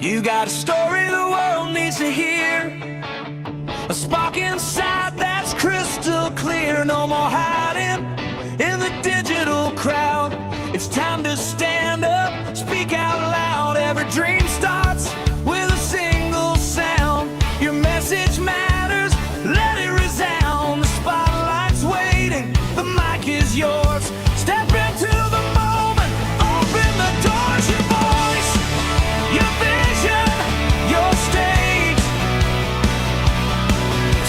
You got a story the world needs to hear, a spark inside that's crystal clear. No more hiding in the digital crowd. It's time to stand up, speak out loud. Every dream starts with a single sound. Your message matters, let it resound. The spotlight's waiting, the mic is yours. Step into the moment, open the doors. Your voice, your vision, your stage.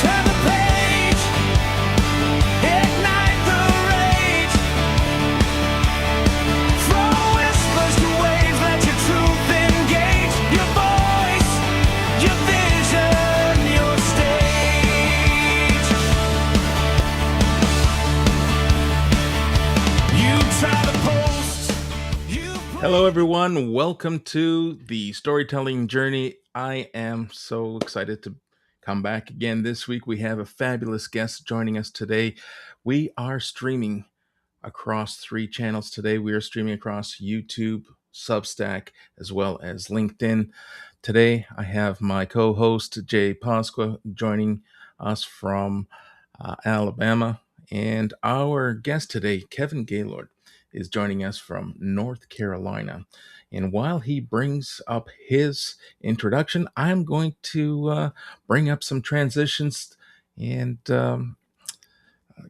Turn the page, ignite the rage. From whispers to waves, let your truth engage. Your voice, your vision, your stage. You try to post, you Hello, everyone. Welcome to the storytelling journey. I am so excited to come back again this week. We have a fabulous guest joining us today. We are streaming across 3 channels today. We are streaming across YouTube, Substack, as well as LinkedIn. Today, I have my co host, Jay Pascua, joining us from Alabama. And our guest today, Kevin Gaylord, is joining us from North Carolina. And while he brings up his introduction, I'm going to bring up some transitions. And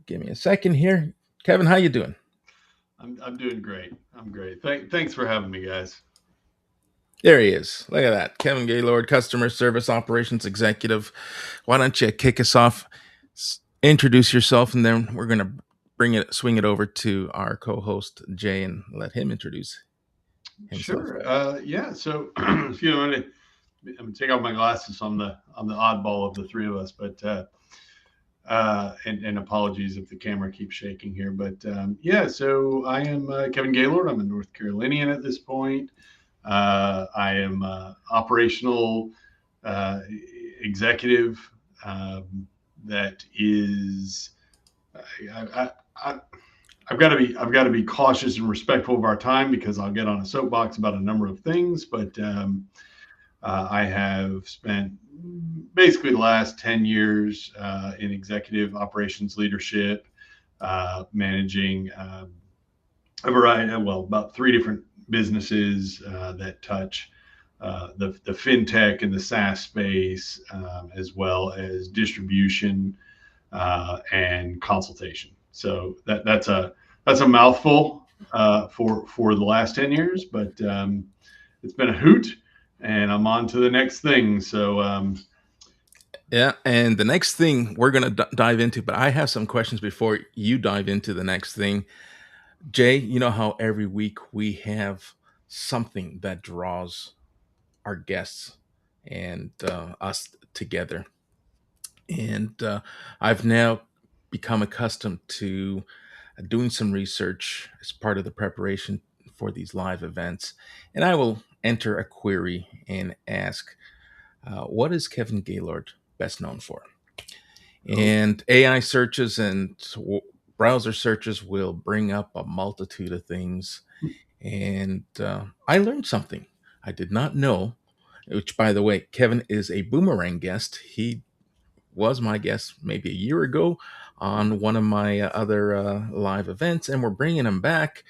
give me a second here. Kevin, how you doing? I'm doing great. I'm great. Thanks for having me, guys. There he is. Look at that. Kevin Gaylord, Customer Service Operations Executive. Why don't you kick us off? Introduce yourself, and then we're going to swing it over to our co-host, Jay, and let him introduce himself. Sure. Yeah. So, I'm gonna take off my glasses on the oddball of the three of us, but and apologies if the camera keeps shaking here, but yeah. So I am Kevin Gaylord. I'm a North Carolinian at this point. I am operational executive. That is, I've got to be cautious and respectful of our time because I'll get on a soapbox about a number of things. But I have spent basically the last 10 years in executive operations leadership, managing a variety, about 3 different businesses that touch the fintech and the SaaS space, as well as distribution and consultation. So that's a mouthful for the last 10 years, but it's been a hoot, and I'm on to the next thing. So Yeah, and the next thing we're going to dive into, but I have some questions before you dive into the next thing. Jay, you know how every week we have something that draws our guests and us together. And I've now become accustomed to doing some research as part of the preparation for these live events. And I will enter a query and ask, what is Kevin Gaylord best known for? And AI searches and browser searches will bring up a multitude of things. And I learned something I did not know, which, by the way, Kevin is a boomerang guest. He was my guest maybe a year ago on one of my other live events, and we're bringing him back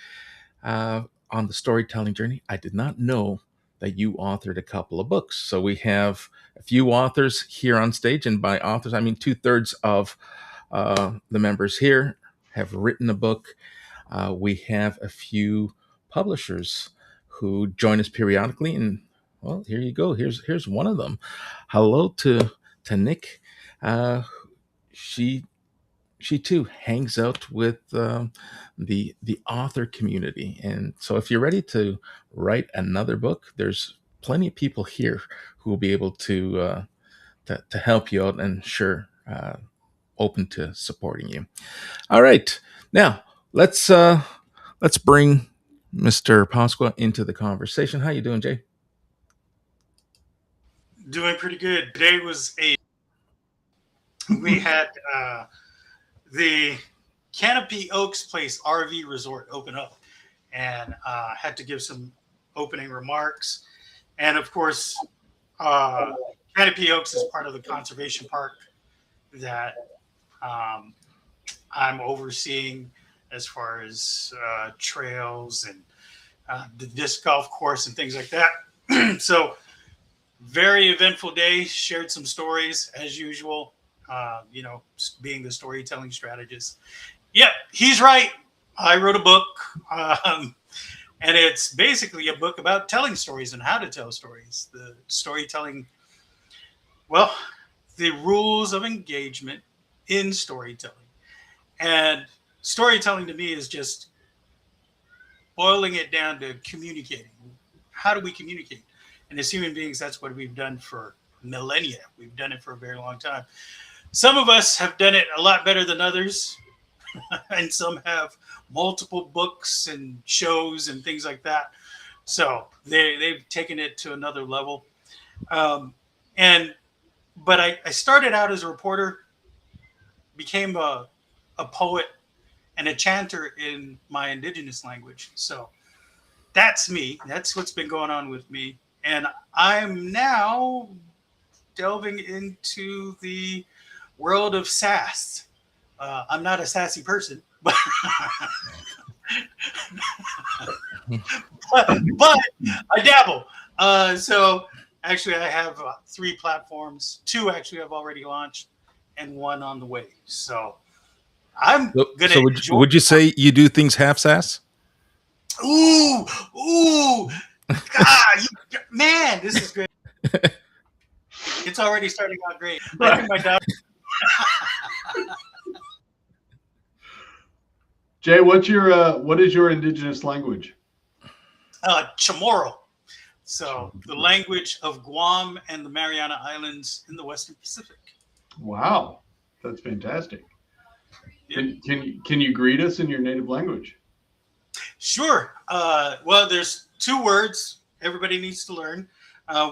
on the storytelling journey. I did not know that you authored a couple of books. So we have a few authors here on stage, and by authors, I mean 2/3 of the members here have written a book. We have a few publishers who join us periodically, and well, here you go. Here's one of them. Hello to Nick. Uh, she too hangs out with the author community, and so if you're ready to write another book, there's plenty of people here who will be able to help you out, and sure, open to supporting you. All right, now let's bring Mr. Pasqua into the conversation. How you doing, Jay? Doing pretty good. Today was we had the Canopy Oaks Place RV Resort open up, and had to give some opening remarks. And of course, Canopy Oaks is part of the conservation park that I'm overseeing as far as trails and the disc golf course and things like that. So very eventful day, shared some stories as usual, being the storytelling strategist. Yep, he's right. I wrote a book, and it's basically a book about telling stories and how to tell stories. The storytelling, well, the rules of engagement in storytelling. And storytelling to me is just boiling it down to communicating. How do we communicate? And as human beings, that's what we've done for millennia. We've done it for a very long time. Some of us have done it a lot better than others. And some have multiple books and shows and things like that. So they've taken it to another level. But I started out as a reporter, became a poet and a chanter in my indigenous language. So that's me. That's what's been going on with me. And I'm now delving into the world of sass. I'm not a sassy person, but I dabble. So actually, I have 3 platforms. 2 actually I've already launched, and 1 on the way. So I'm gonna. So would you say you do things half sass? Ooh, God, man, this is great. It's already starting out great. I think my daughter. Jay, what is your indigenous language? Chamorro. So the language of Guam and the Mariana Islands in the Western Pacific. Wow, that's fantastic. Yep. Can you greet us in your native language? Sure. Well, there's 2 words everybody needs to learn.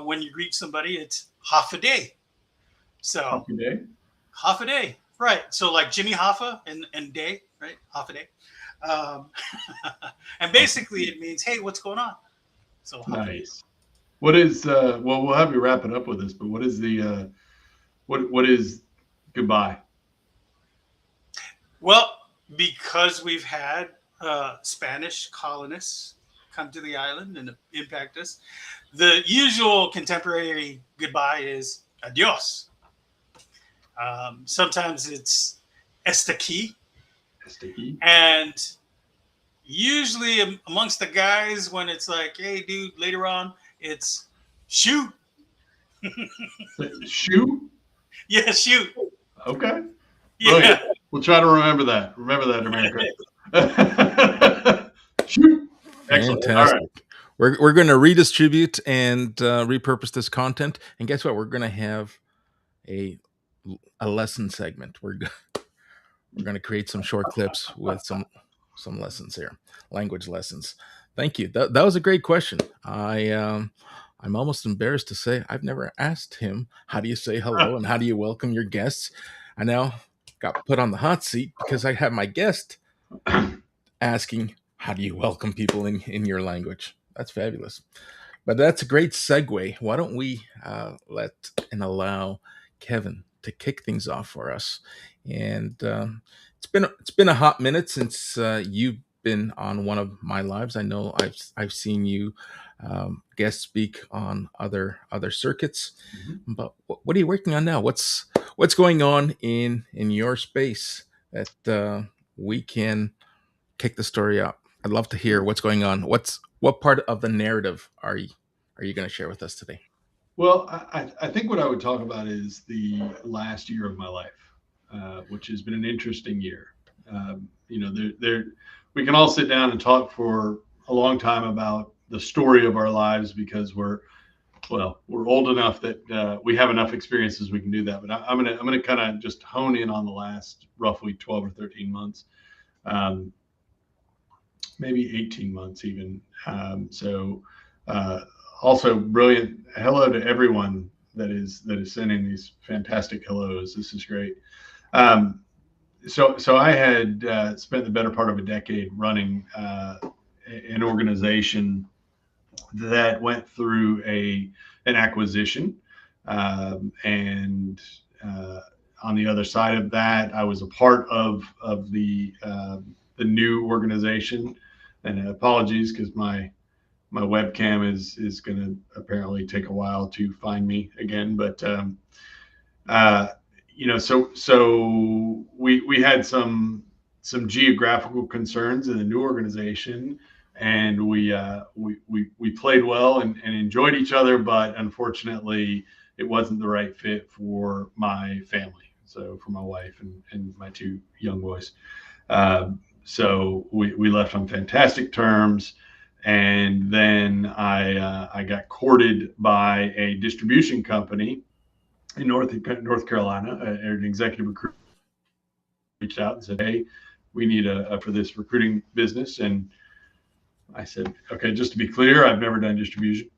When you greet somebody, it's half a day. So Half a day? Half a day. Right. So like Jimmy Hoffa and day, right? Half a day. And basically it means, hey, what's going on? So nice. What is well, we'll have you wrap it up with this, but what is the what is goodbye? Well, because we've had Spanish colonists come to the island and impact us, the usual contemporary goodbye is adios. Sometimes it's estaqui. And usually amongst the guys, when it's like, hey, dude, later on, it's shoot. Shoot? Yeah, shoot. Okay. Yeah. Brilliant. We'll try to remember that. Remember that, America. Shoot. Excellent. Fantastic. All right. We're going to redistribute and repurpose this content. And guess what? We're going to have a lesson segment. We're going to create some short clips with some lessons here, language lessons. Thank you. That was a great question. I'm almost embarrassed to say I've never asked him, how do you say hello and how do you welcome your guests? I now got put on the hot seat because I have my guest asking, how do you welcome people in your language? That's fabulous. But that's a great segue. Why don't we let and allow Kevin to kick things off for us? And it's been a hot minute since you've been on one of my lives. I know I've seen you guest speak on other circuits. Mm-hmm. But what are you working on now? What's going on in your space that we can kick the story up? I'd love to hear what's going on. What part of the narrative are you going to share with us today? Well, I think what I would talk about is the last year of my life, which has been an interesting year. We can all sit down and talk for a long time about the story of our lives because we're old enough that we have enough experiences we can do that. But I'm gonna kind of just hone in on the last roughly 12 or 13 months, maybe 18 months even. Also brilliant hello to everyone that is sending these fantastic hellos. This is great. So I had spent the better part of a decade running an organization that went through an acquisition, and on the other side of that, I was a part of the new organization. And apologies, because my webcam is going to apparently take a while to find me again. But so we had some geographical concerns in the new organization, and we played well and enjoyed each other, but unfortunately, it wasn't the right fit for my family. So for my wife and my two young boys. So we left on fantastic terms. And then I got courted by a distribution company in North Carolina. An executive recruiter reached out and said, "Hey, we need for this recruiting business." And I said, "Okay, just to be clear, I've never done distribution."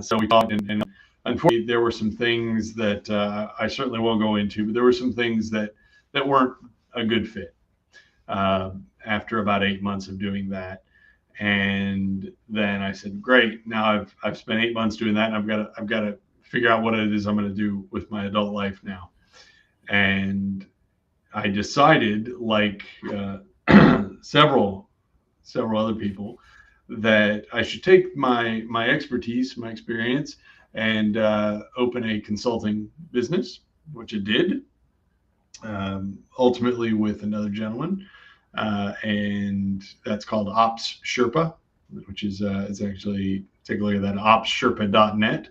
So we talked, and unfortunately, there were some things that I certainly won't go into, but there were some things that weren't a good fit. After about 8 months of doing that, and then I said, "Great, now I've spent 8 months doing that, and I've got to figure out what it is I'm going to do with my adult life now." And I decided, like several other people, that I should take my expertise, my experience, and open a consulting business, which I did, ultimately with another gentleman, and that's called Ops Sherpa, which is it's actually, take a look at that, opssherpa.net.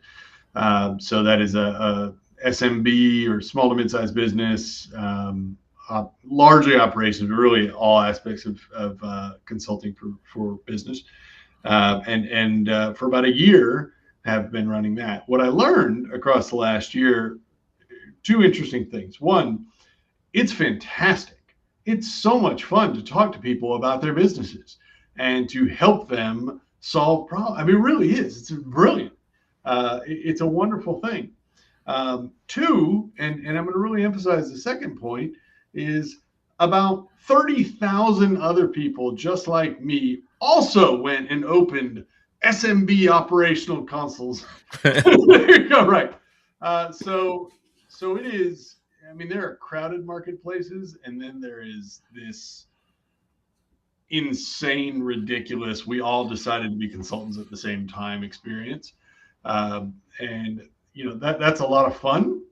So that is a SMB, or small to mid-sized business, largely operations, but really all aspects of consulting for business. And for about a year, have been running that. What I learned across the last year, two interesting things. One, it's fantastic. It's so much fun to talk to people about their businesses and to help them solve problems. I mean, it really is. It's brilliant. It's a wonderful thing. Two, and I'm going to really emphasize the second point, is about 30,000 other people just like me also went and opened SMB operational consoles. There you go. Right. So it is. I mean, there are crowded marketplaces, and then there is this insane, ridiculous, we all decided to be consultants at the same time experience. And that's a lot of fun.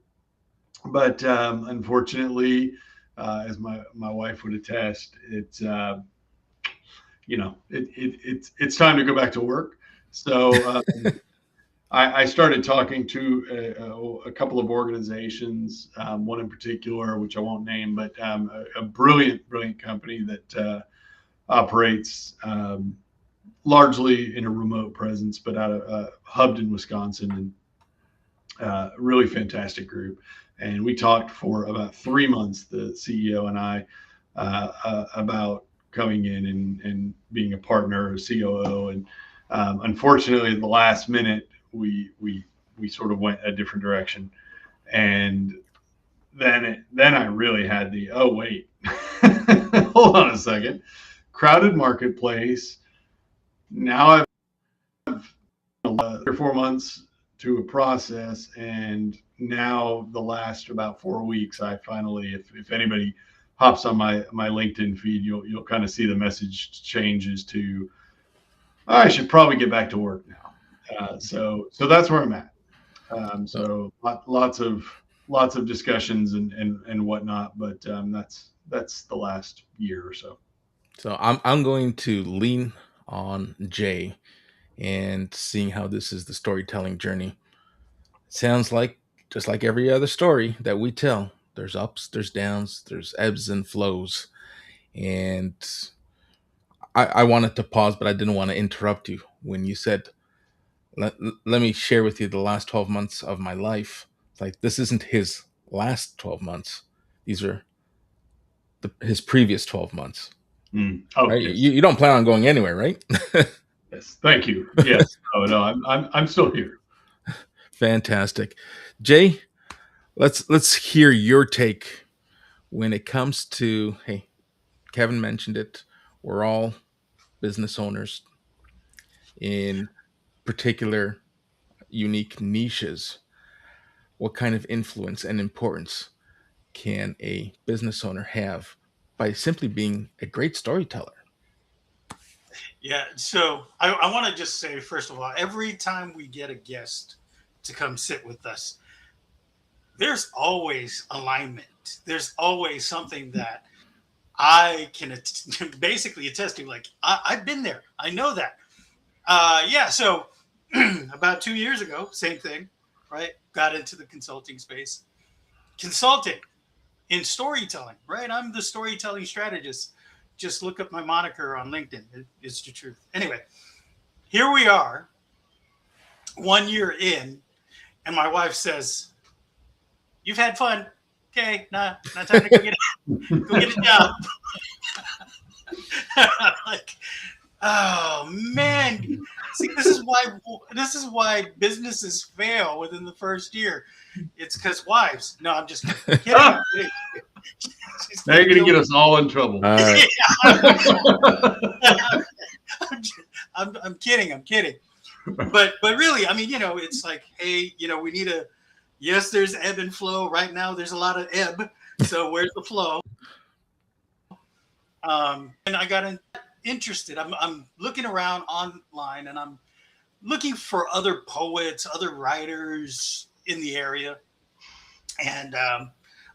But unfortunately, as my wife would attest, it's it's time to go back to work. So I started talking to a couple of organizations, one in particular, which I won't name, but a brilliant company that operates largely in a remote presence, but out of hubbed in Wisconsin, and really fantastic group. And we talked for about 3 months, the CEO and I, about coming in and being a partner, or COO. And unfortunately, at the last minute, we sort of went a different direction. And then I really had the, oh wait, hold on a second, crowded marketplace. Now I've 3 or 4 months to a process, and now the last about 4 weeks, I finally, if anybody hops on my LinkedIn feed, you'll kind of see the message changes to, I should probably get back to work now. So that's where I'm at. So lots of discussions and whatnot, but that's the last year or so. So I'm going to lean on Jay and seeing how this is the storytelling journey. Sounds like just like every other story that we tell. There's ups, there's downs, there's ebbs and flows. And I wanted to pause, but I didn't want to interrupt you when you said, let me share with you the last 12 months of my life. It's like, this isn't his last 12 months. These are his previous 12 months. Oh, right? yes. You don't plan on going anywhere, right? Yes. Thank you. Yes. No, I'm still here. Fantastic. Jay, let's hear your take when it comes to, hey, Kevin mentioned it, We're all business owners in particular unique niches. What kind of influence and importance can a business owner have by simply being a great storyteller? Yeah. So I want to just say, first of all, every time we get a guest to come sit with us, there's always alignment. There's always something that I can basically attest to. Like, I've been there. I know that. Yeah. So about 2 years ago, same thing, right? Got into the consulting space. Consulting in storytelling, right? I'm the storytelling strategist. Just look up my moniker on LinkedIn. It's the truth. Anyway, here we are, 1 year in, and my wife says, "You've had fun. Okay, not time to go get a job." Like, oh man. See, this is why businesses fail within the first year. It's because wives. No, I'm just kidding. I'm kidding. Now you're going to get us all in trouble. I'm kidding. I'm kidding. But really, I mean, it's like, hey, we need a. Yes, there's ebb and flow. Right now, there's a lot of ebb. So where's the flow? And I got interested. I'm looking around online, and I'm looking for other poets, other writers in the area, and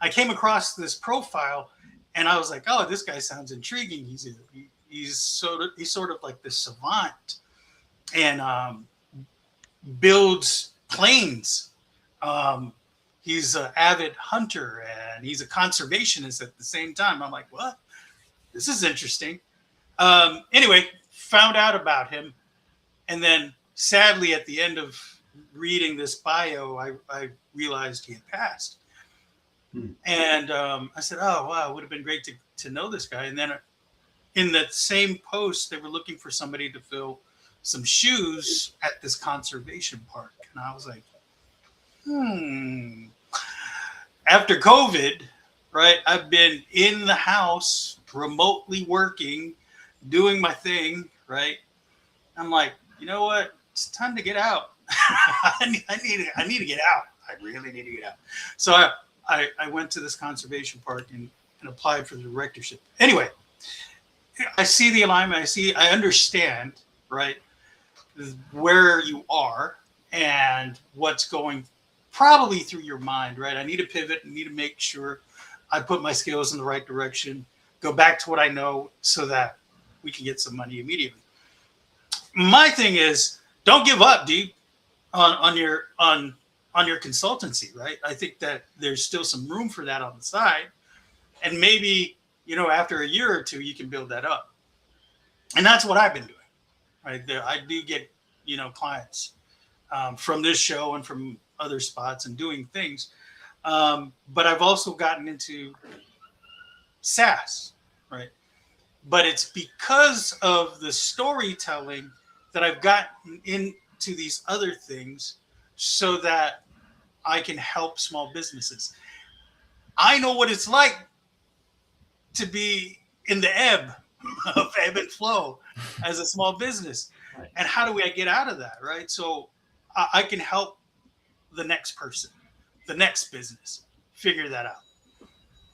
I came across this profile, and I was like, "Oh, this guy sounds intriguing. He's sort of like this savant, and builds planes. He's an avid hunter, and he's a conservationist at the same time." I'm like, "What? This is interesting." Anyway, found out about him, and then sadly, at the end of reading this bio, I realized he had passed. And I said, "Oh wow, it would have been great to know this guy." And then in that same post, they were looking for somebody to fill some shoes at this conservation park, and I was like, After COVID, right? I've been in the house, remotely working, doing my thing, right? I'm like, you know what? It's time to get out. I need to get out. I really need to get out. So I went to this conservation park and applied for the directorship. Anyway, I see the alignment. I understand, right, where you are and what's going probably through your mind, right? I need to pivot. I need to make sure I put my skills in the right direction, go back to what I know so that we can get some money immediately. My thing is, don't give up, dude, on your consultancy, right? I think that there's still some room for that on the side. And maybe, after a year or two, you can build that up. And that's what I've been doing, right? I do get, clients from this show and from other spots and doing things. But I've also gotten into SaaS, right? But it's because of the storytelling that I've gotten into these other things so that I can help small businesses. I know what it's like to be in the ebb and flow as a small business. Right. And how do I get out of that, right? So I can help the next person, the next business figure that out.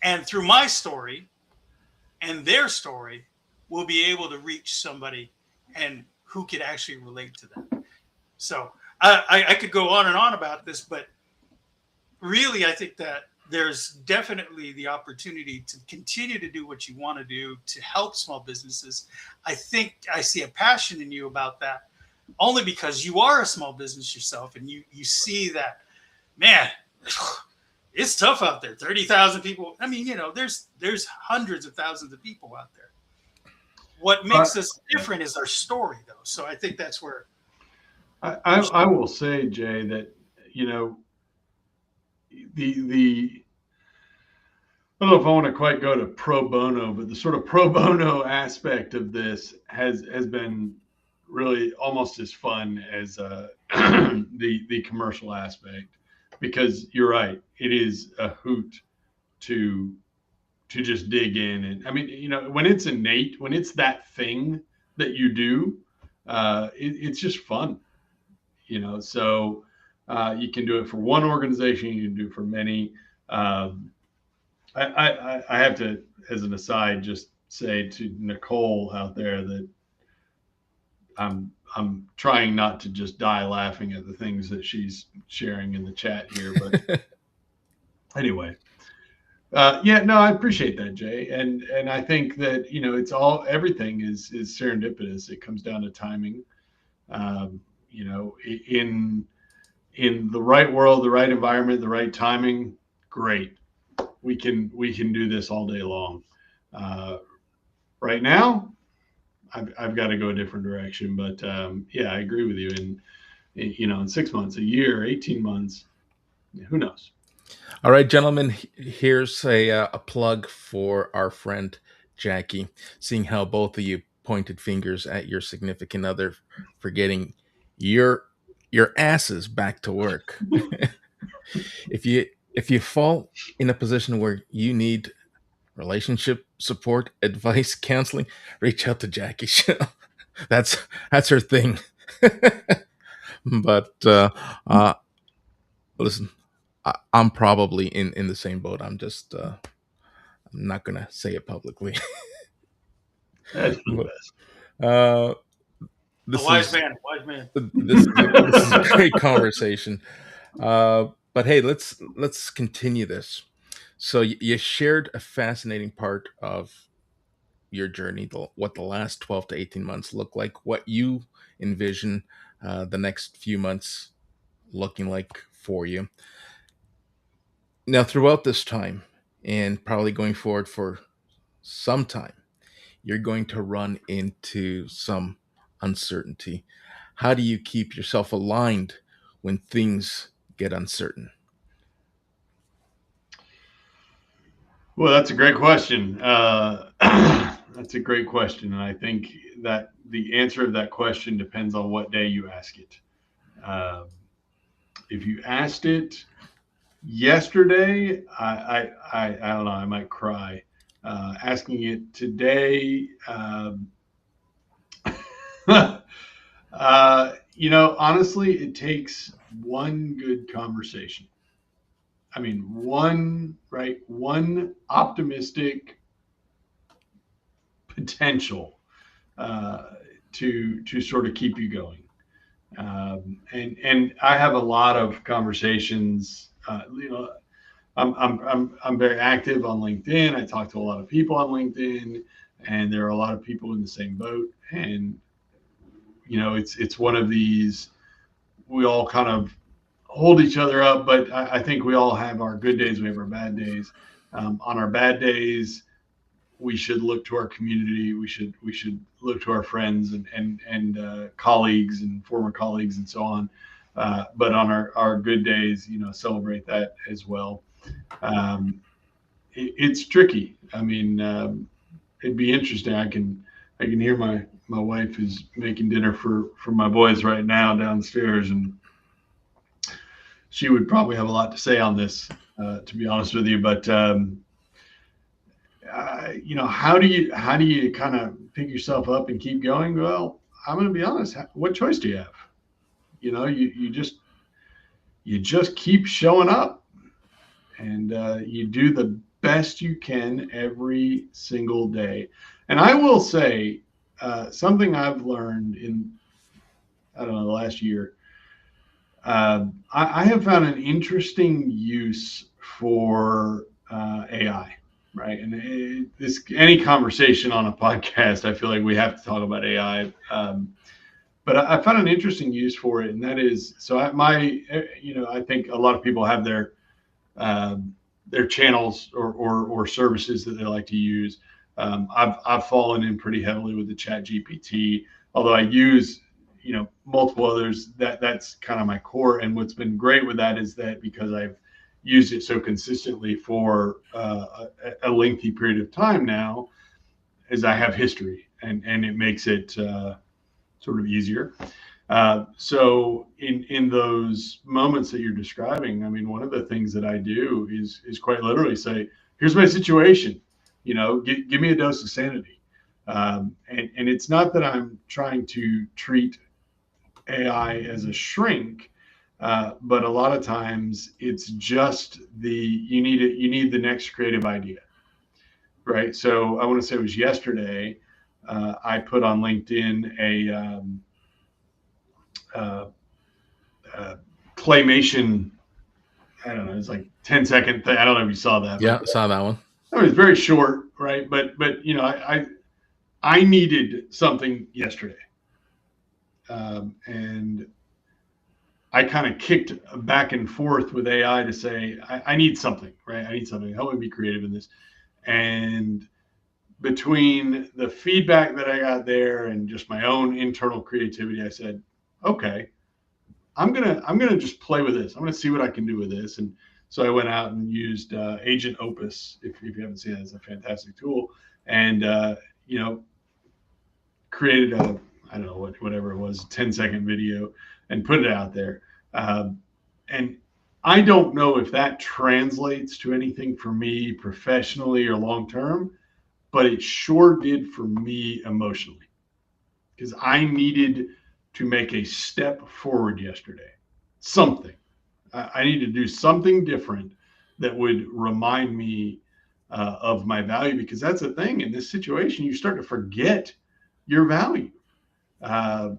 And through my story and their story, we'll be able to reach somebody and who could actually relate to them. So I could go on and on about this, but really, I think that there's definitely the opportunity to continue to do what you want to do to help small businesses. I think I see a passion in you about that, only because you are a small business yourself, and you see that, man, it's tough out there. 30,000 people. I mean, there's hundreds of thousands of people out there. What makes us different is our story, though. So I think that's where I will say, Jay, that the I don't know if I want to quite go to pro bono, but the sort of pro bono aspect of this has been really almost as fun as the commercial aspect, because you're right, it is a hoot to just dig in. And I mean, you know, when it's innate, when it's that thing that you do, it's just fun, you know. So you can do it for one organization, you can do it for many. I have to, as an aside, just say to Nicole out there that I'm trying not to just die laughing at the things that she's sharing in the chat here. But anyway, yeah, no, I appreciate that, Jay, and I think that, you know, it's all, everything is serendipitous. It comes down to timing. You know, in the right world, the right environment, the right timing, great. We can do this all day long. Right now, I've got to go a different direction. But yeah, I agree with you. You know, in 6 months, a year, 18 months, who knows? All right, gentlemen, here's a plug for our friend Jackie. Seeing how both of you pointed fingers at your significant other for getting your asses back to work. if you fall in a position where you need relationship support, advice, counseling, reach out to Jackie. that's her thing. But listen, I'm probably in the same boat. I'm just I'm not gonna say it publicly. That's for the best. Uh, A wise man, wise man. This is a great conversation. But hey, let's continue this. So you shared a fascinating part of your journey, what the last 12 to 18 months look like, what you envision the next few months looking like for you. Now, throughout this time, and probably going forward for some time, you're going to run into some uncertainty. How do you keep yourself aligned when things get uncertain? Well, that's a great question. That's a great question. And I think that the answer of that question depends on what day you ask it. If you asked it yesterday, I don't know, I might cry. Asking it today, you know, honestly, it takes one good conversation. I mean, one optimistic potential to sort of keep you going. And I have a lot of conversations. You know, I'm very active on LinkedIn. I talk to a lot of people on LinkedIn, and there are a lot of people in the same boat. And you know, it's one of these, we all kind of hold each other up, but I think we all have our good days. We have our bad days. On our bad days, we should look to our community. We should look to our friends and colleagues and former colleagues and so on. But on our good days, you know, celebrate that as well. It's tricky. I mean, it'd be interesting. I can hear my wife is making dinner for my boys right now downstairs, and she would probably have a lot to say on this, to be honest with you. But you know, how do you kind of pick yourself up and keep going? Well, I'm going to be honest. What choice do you have? You know, you just keep showing up, and you do the best you can every single day. And I will say something I've learned in, I don't know, the last year. I have found an interesting use for AI, right? And any conversation on a podcast, I feel like we have to talk about AI. But I found an interesting use for it, and that is, so you know, I think a lot of people have their channels or services that they like to use. I've fallen in pretty heavily with the Chat GPT, although I use, you know, multiple others. That's kind of my core. And what's been great with that is that because I've used it so consistently for a lengthy period of time now, is I have history, and it makes it sort of easier. So in those moments that you're describing, I mean, one of the things that I do is quite literally say, here's my situation. Give me a dose of sanity. And it's not that I'm trying to treat AI as a shrink, but a lot of times it's just you need the next creative idea, right? So I want to say it was yesterday. I put on LinkedIn a uh, claymation. I don't know. It's like 10-second thing. I don't know if you saw that. Yeah, saw that one. I mean, it's very short, right? But I needed something yesterday, and I kind of kicked back and forth with AI to say I need something, right? I need something. Help me be creative in this. And between the feedback that I got there and just my own internal creativity, I said, okay, I'm gonna just play with this. I'm gonna see what I can do with this. And so I went out and used Agent Opus. If you haven't seen it, it's a fantastic tool. And created I don't know whatever it was, 10-second video, and put it out there. And I don't know if that translates to anything for me professionally or long term, but it sure did for me emotionally, because I needed to make a step forward yesterday. Something. I need to do something different that would remind me of my value, because that's the thing in this situation. You start to forget your value, and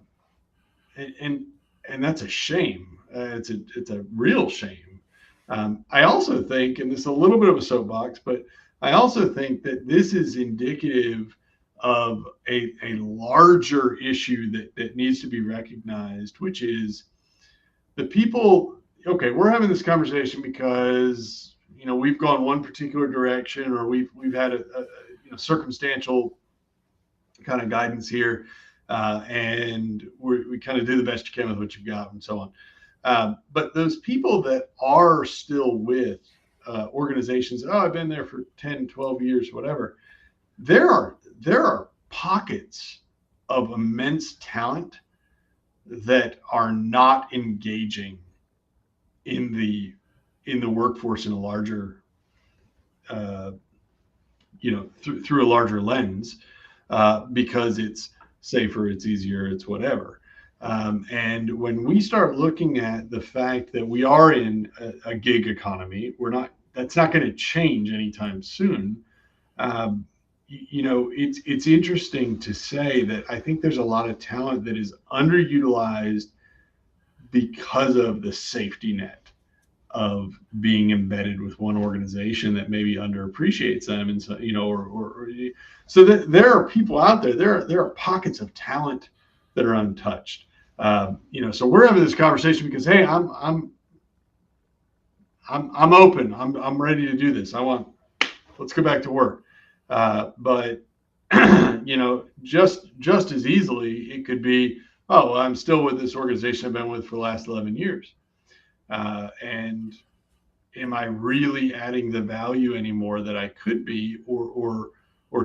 that's a shame. It's a real shame. I also think, and this is a little bit of a soapbox, but I also think that this is indicative of a larger issue that needs to be recognized, which is the people. Okay, we're having this conversation because we've gone one particular direction, or we've had a circumstantial kind of guidance here, and we kind of do the best you can with what you've got, and so on. But those people that are still with organizations, I've been there for 10, 12 years, whatever, there are pockets of immense talent that are not engaging in the workforce in a larger, through a larger lens, because it's safer, it's easier, it's whatever. And when we start looking at the fact that we are in a gig economy, that's not going to change anytime soon. It's interesting to say that I think there's a lot of talent that is underutilized because of the safety net of being embedded with one organization that maybe underappreciates them, and so so that there are people out there. There are pockets of talent that are untouched. So we're having this conversation because, hey, I'm open. I'm ready to do this. Let's go back to work. But just as easily it could be, oh, well, I'm still with this organization I've been with for the last 11 years. And am I really adding the value anymore that I could be, or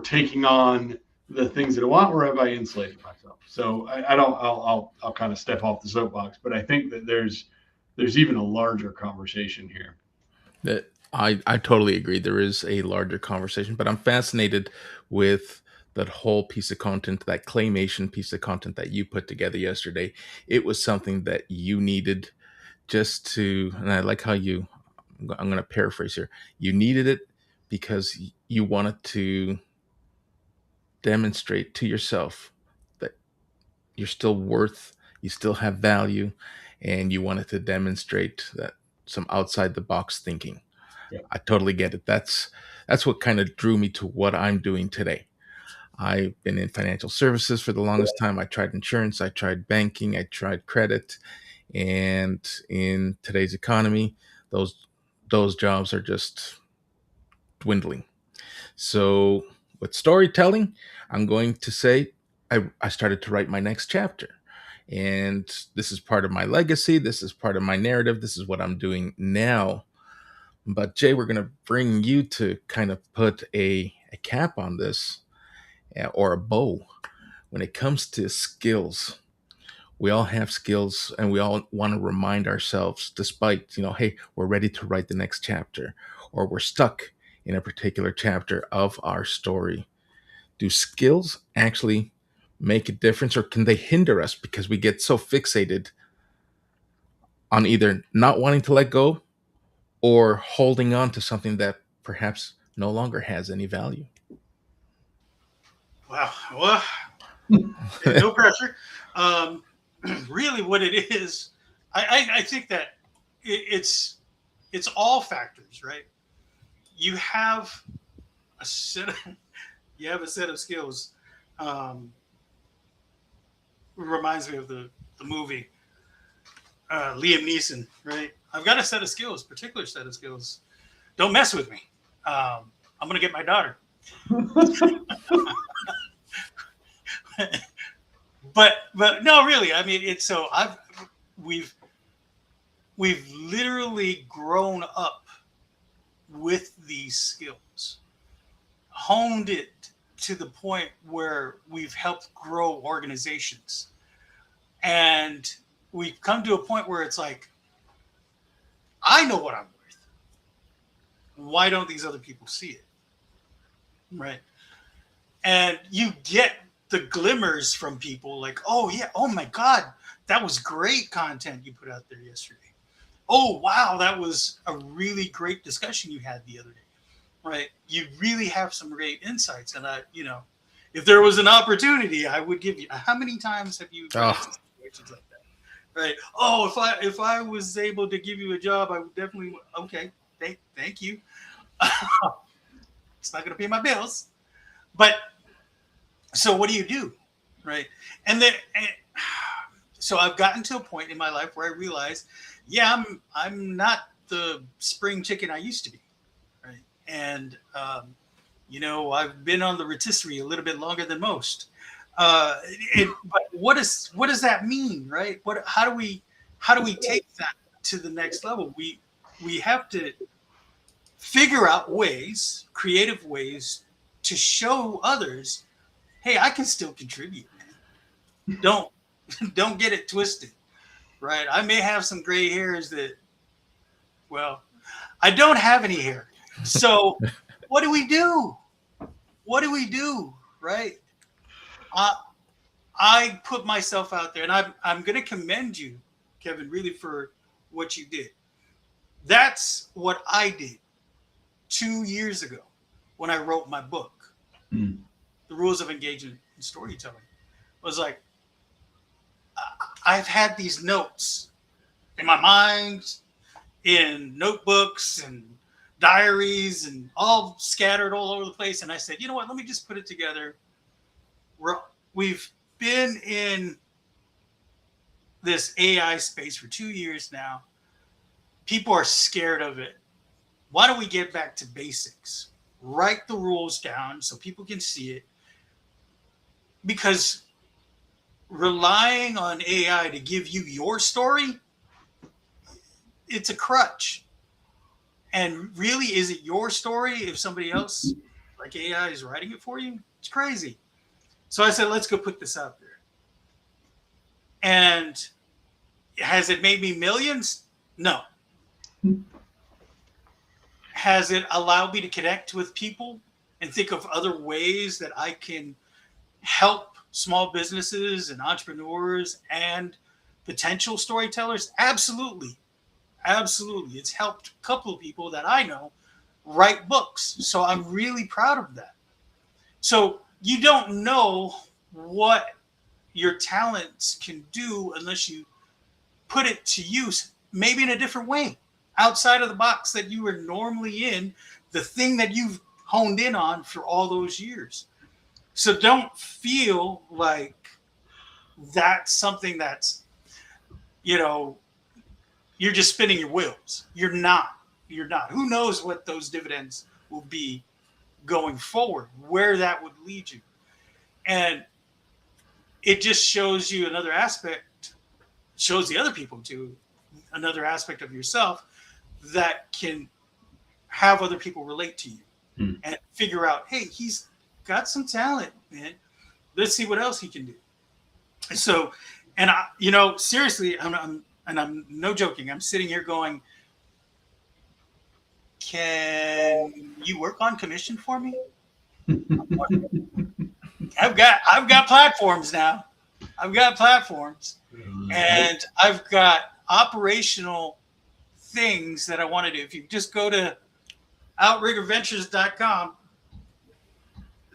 taking on the things that I want, or have I insulated myself? So I'll kind of step off the soapbox, but I think that there's even a larger conversation here. That I totally agree. There is a larger conversation, but I'm fascinated with that whole piece of content, that claymation piece of content that you put together yesterday. It was something that you needed just to, and I like how I'm going to paraphrase here. You needed it because you wanted to demonstrate to yourself that you're still you still have value, and you wanted to demonstrate that some outside the box thinking. Yeah. I totally get it. That's what kind of drew me to what I'm doing today. I've been in financial services for the longest time. I tried insurance, I tried banking, I tried credit, and in today's economy, those jobs are just dwindling. So with storytelling, I'm going to say I started to write my next chapter. And this is part of my legacy. This is part of my narrative. This is what I'm doing now. But Jay, we're going to bring you to kind of put a cap on this, or a bow when it comes to skills. We all have skills, and we all want to remind ourselves, despite, hey, we're ready to write the next chapter, or we're stuck in a particular chapter of our story. Do skills actually make a difference, or can they hinder us because we get so fixated on either not wanting to let go or holding on to something that perhaps no longer has any value? Wow. Well, no pressure. Um, really, what it is, I think that it's all factors, right? You have a set of, you have a set of skills. Um, Reminds me of the movie Liam Neeson, right? I've got a set of skills, particular set of skills. Don't mess with me. I'm gonna get my daughter. but no, really. I mean, it's so we've literally grown up with these skills, honed it to the point where we've helped grow organizations, and we've come to a point where it's like, I know what I'm worth. Why don't these other people see it? Right. And you get the glimmers from people like, oh, yeah, oh my God, that was great content you put out there yesterday. Oh, wow, that was a really great discussion you had the other day. Right. You really have some great insights. And if there was an opportunity, I would give you. How many times have you run into situations like that? Right. Oh, if I was able to give you a job, I would definitely. Okay. Thank you. It's not going to pay my bills. But so what do? Right. And so I've gotten to a point in my life where I realized, yeah, I'm not the spring chicken I used to be. Right. And, I've been on the rotisserie a little bit longer than most. But what does that mean? Right. How do we take that to the next level? We have to figure out ways, creative ways, to show others, hey, I can still contribute, man. Don't get it twisted, right? I may have some gray hairs I don't have any hair. So what do we do? What do we do, right? I put myself out there, and I'm going to commend you, Kevin, really for what you did. That's what I did 2 years ago when I wrote my book. The Rules of Engagement in Storytelling. Was like, I've had these notes in my mind, in notebooks and diaries, and all scattered all over the place. And I said, you know what? Let me just put it together. We've been in this AI space for 2 years now. People are scared of it. Why don't we get back to basics? Write the rules down so people can see it. Because relying on AI to give you your story, it's a crutch. And really, is it your story if somebody else, like AI, is writing it for you? It's crazy. So I said, let's go put this out there. And has it made me millions? No. Has it allowed me to connect with people and think of other ways that I can help small businesses and entrepreneurs and potential storytellers? Absolutely. Absolutely. It's helped a couple of people that I know write books. So I'm really proud of that. So you don't know what your talents can do unless you put it to use, maybe in a different way, outside of the box that you were normally in, the thing that you've honed in on for all those years. So don't feel like that's something that's, you're just spinning your wheels. You're not. Who knows what those dividends will be going forward, where that would lead you. And it just shows you another aspect, shows the other people too, another aspect of yourself that can have other people relate to you and figure out, hey, he's got some talent, man. Let's see what else he can do. So, and seriously, I'm no joking. I'm sitting here going, can you work on commission for me? I've got platforms now. I've got platforms, and I've got operational things that I want to do. If you just go to outriggerventures.com,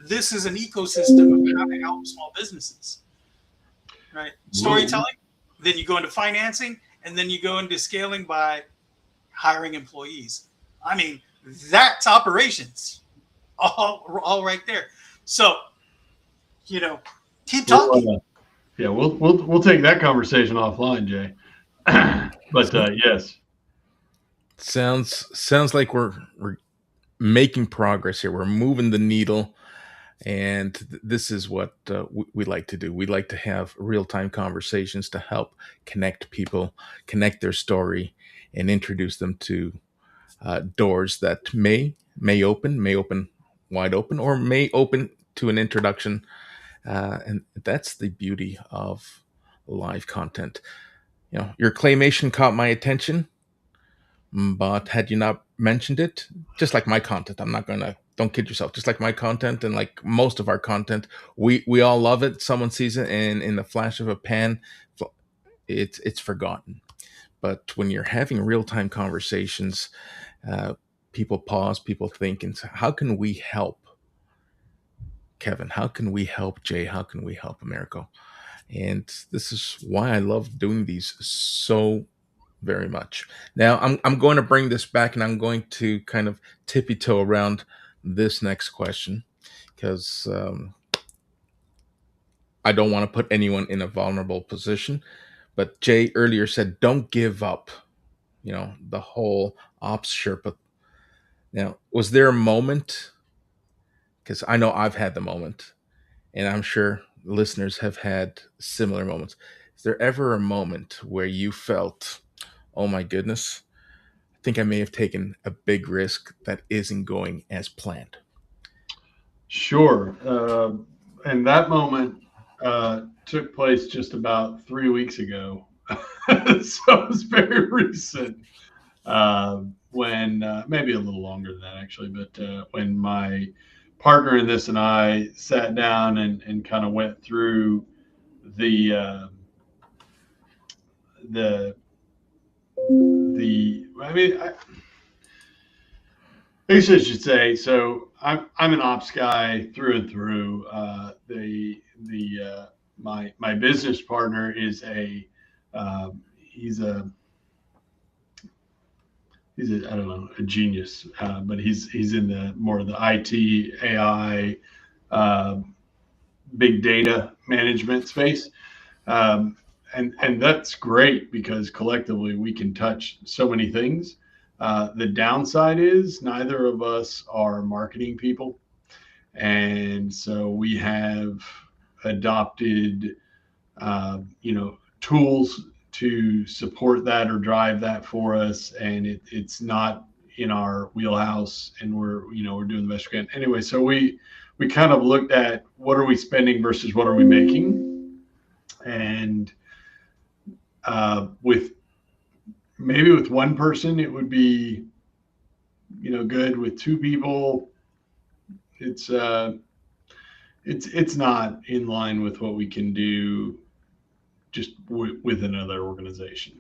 this is an ecosystem of how to help small businesses. Right? Storytelling, then you go into financing, and then you go into scaling by hiring employees. I mean, that's operations, all right there. So, keep talking. Yeah, we'll take that conversation offline, Jay. But yes, Sounds like we're making progress here. We're moving the needle, and this is what we like to do. We like to have real-time conversations to help connect people, connect their story, and introduce them to doors that may open wide open, or may open to an introduction. And that's the beauty of live content. Your claymation caught my attention, but had you not mentioned it, just like my content, don't kid yourself, just like my content and like most of our content, we all love it. Someone sees it, and in the flash of a pan, it's forgotten. But when you're having real-time conversations, people pause, people think, and say, how can we help Kevin? How can we help Jay? How can we help Americo? And this is why I love doing these so very much. Now, I'm going to bring this back, and I'm going to kind of tippy toe around this next question, because I don't want to put anyone in a vulnerable position. But Jay earlier said, don't give up, the whole ops Sherpa. Now, was there a moment? Because I know I've had the moment, and I'm sure listeners have had similar moments. Is there ever a moment where you felt, oh my goodness, I think I may have taken a big risk that isn't going as planned? sure. And that moment took place just about 3 weeks ago. So it's very recent. When maybe a little longer than that, actually, but when my partner in this and I sat down and kind of went through the I guess I should say, so I'm an ops guy through and through. My business partner is he's a I don't know, a genius, but he's in the more of the IT, AI, big data management space. And that's great because collectively we can touch so many things. The downside is neither of us are marketing people. And so we have adopted, tools to support that or drive that for us. And it's not in our wheelhouse, and we're doing the best we can. Anyway, so we kind of looked at what are we spending versus what are we making. And with one person, it would be, good. With two people, it's not in line with what we can do just with another organization.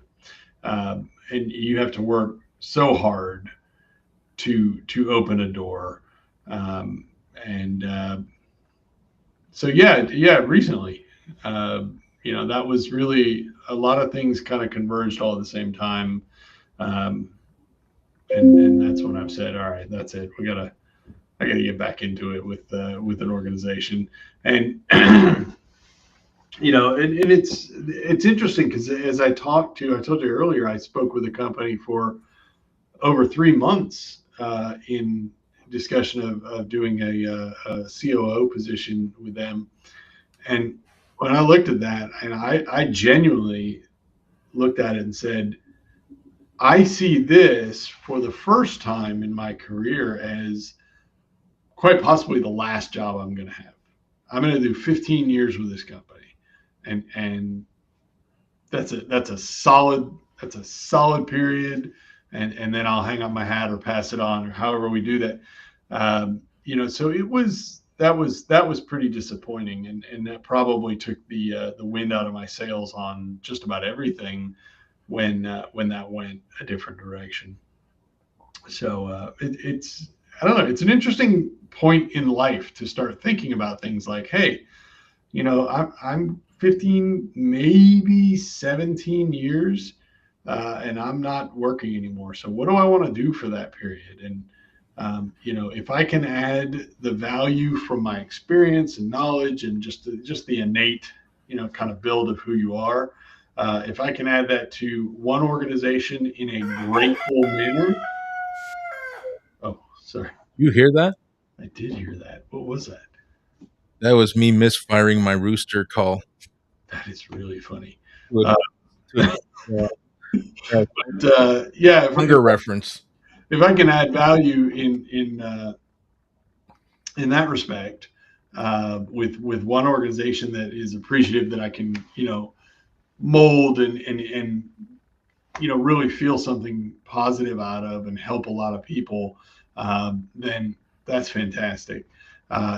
And you have to work so hard to open a door. So recently, that was really a lot of things kind of converged all at the same time. And that's when I've said, all right, that's it. I gotta get back into it with an organization. And and it's interesting because as I told you earlier, I spoke with a company for over 3 months in discussion of doing a COO position with them. And when I looked at that, and I genuinely looked at it and said, I see this for the first time in my career as quite possibly the last job I'm going to have. I'm going to do 15 years with this company, and that's a solid period. and then I'll hang up my hat or pass it on, or however we do that. So that was pretty disappointing, and that probably took the wind out of my sails on just about everything when that went a different direction. So it's I don't know, it's an interesting point in life to start thinking about things like, hey, I'm 15, maybe 17 years, and I'm not working anymore. So what do I want to do for that period? And if I can add the value from my experience and knowledge and just the innate, kind of build of who you are, if I can add that to one organization in a grateful manner. Oh, sorry, You hear that? I did hear that. What was that? That was me misfiring my rooster call That is really funny. to, Uh, to yeah, hunger reference. if I can add value in that respect, with one organization that is appreciative that I can mold and really feel something positive out of and help a lot of people, then that's fantastic.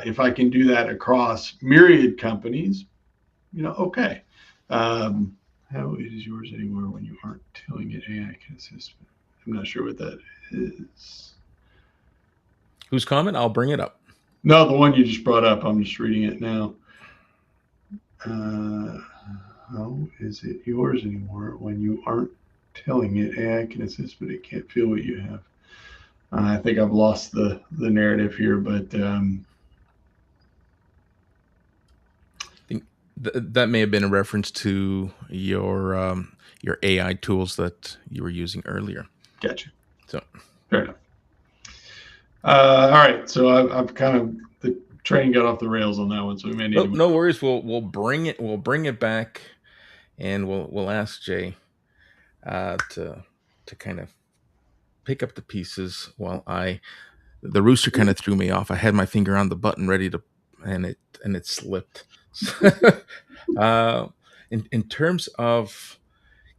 If I can do that across myriad companies, okay. How is yours anymore when you aren't telling it AI can assist? I'm not sure what that is. Whose comment? I'll bring it up. No, the one you just brought up. I'm just reading it now. How is it yours anymore when you aren't telling it AI can assist, but it can't feel what you have? I think I've lost the narrative here, but That may have been a reference to your AI tools that you were using earlier. gotcha. So Fair enough. All right, so I've kind of the train got off the rails on that one, so we may need to. no worries. We'll bring it back, and we'll ask Jay to kind of pick up the pieces while the rooster kind of threw me off. I had my finger on the button ready to, and it slipped. In terms of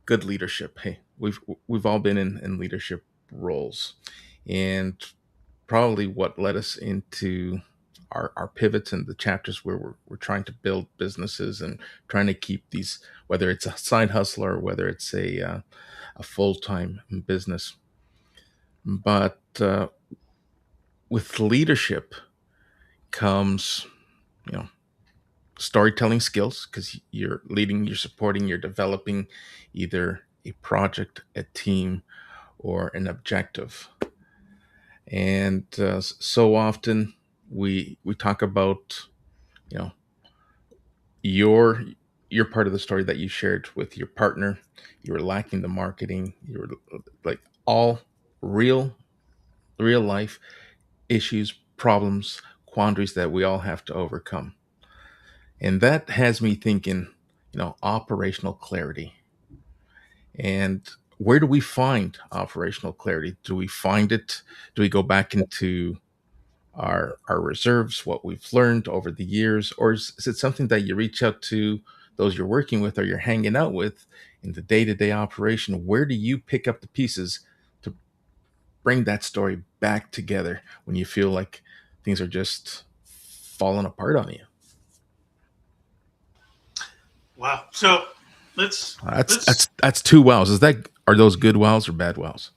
good leadership, hey, we've all been in leadership roles, and probably what led us into our pivots and the chapters where we're trying to build businesses and trying to keep these, whether it's a side hustle or whether it's a full-time business. But with leadership comes, storytelling skills, because you're leading, you're supporting, you're developing either a project, a team, or an objective. And so often we talk about, your part of the story that you shared with your partner. You were lacking the marketing. You were like all real life issues, problems, quandaries that we all have to overcome. And that has me thinking, operational clarity. And where do we find operational clarity? Do we find it? Do we go back into our reserves, what we've learned over the years? Or is it something that you reach out to those you're working with or you're hanging out with in the day-to-day operation? Where do you pick up the pieces to bring that story back together when you feel like things are just falling apart on you? Wow. So let's That's two wows. Are those good wows or bad wows?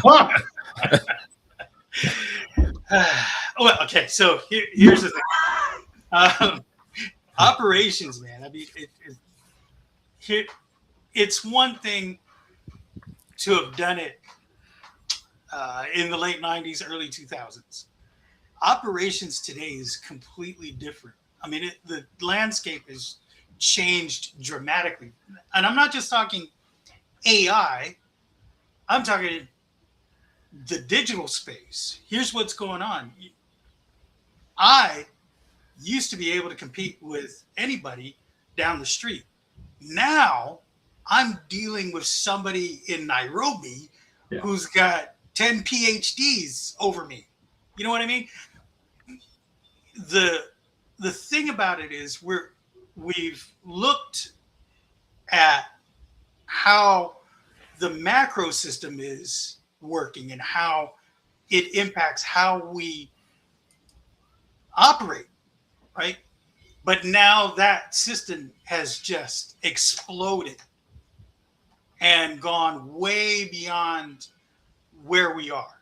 well, okay. So here's the thing. Operations, man. I mean, it's one thing to have done it in the late 90s, early 2000s. Operations today is completely different. I mean, the landscape has changed dramatically. And I'm not just talking AI, I'm talking the digital space. Here's what's going on. I used to be able to compete with anybody down the street. Now I'm dealing with somebody in Nairobi who's got 10 PhDs over me. You know what I mean? The thing about it is we've looked at how the macro system is working and how it impacts how we operate, right? But now that system has just exploded and gone way beyond where we are.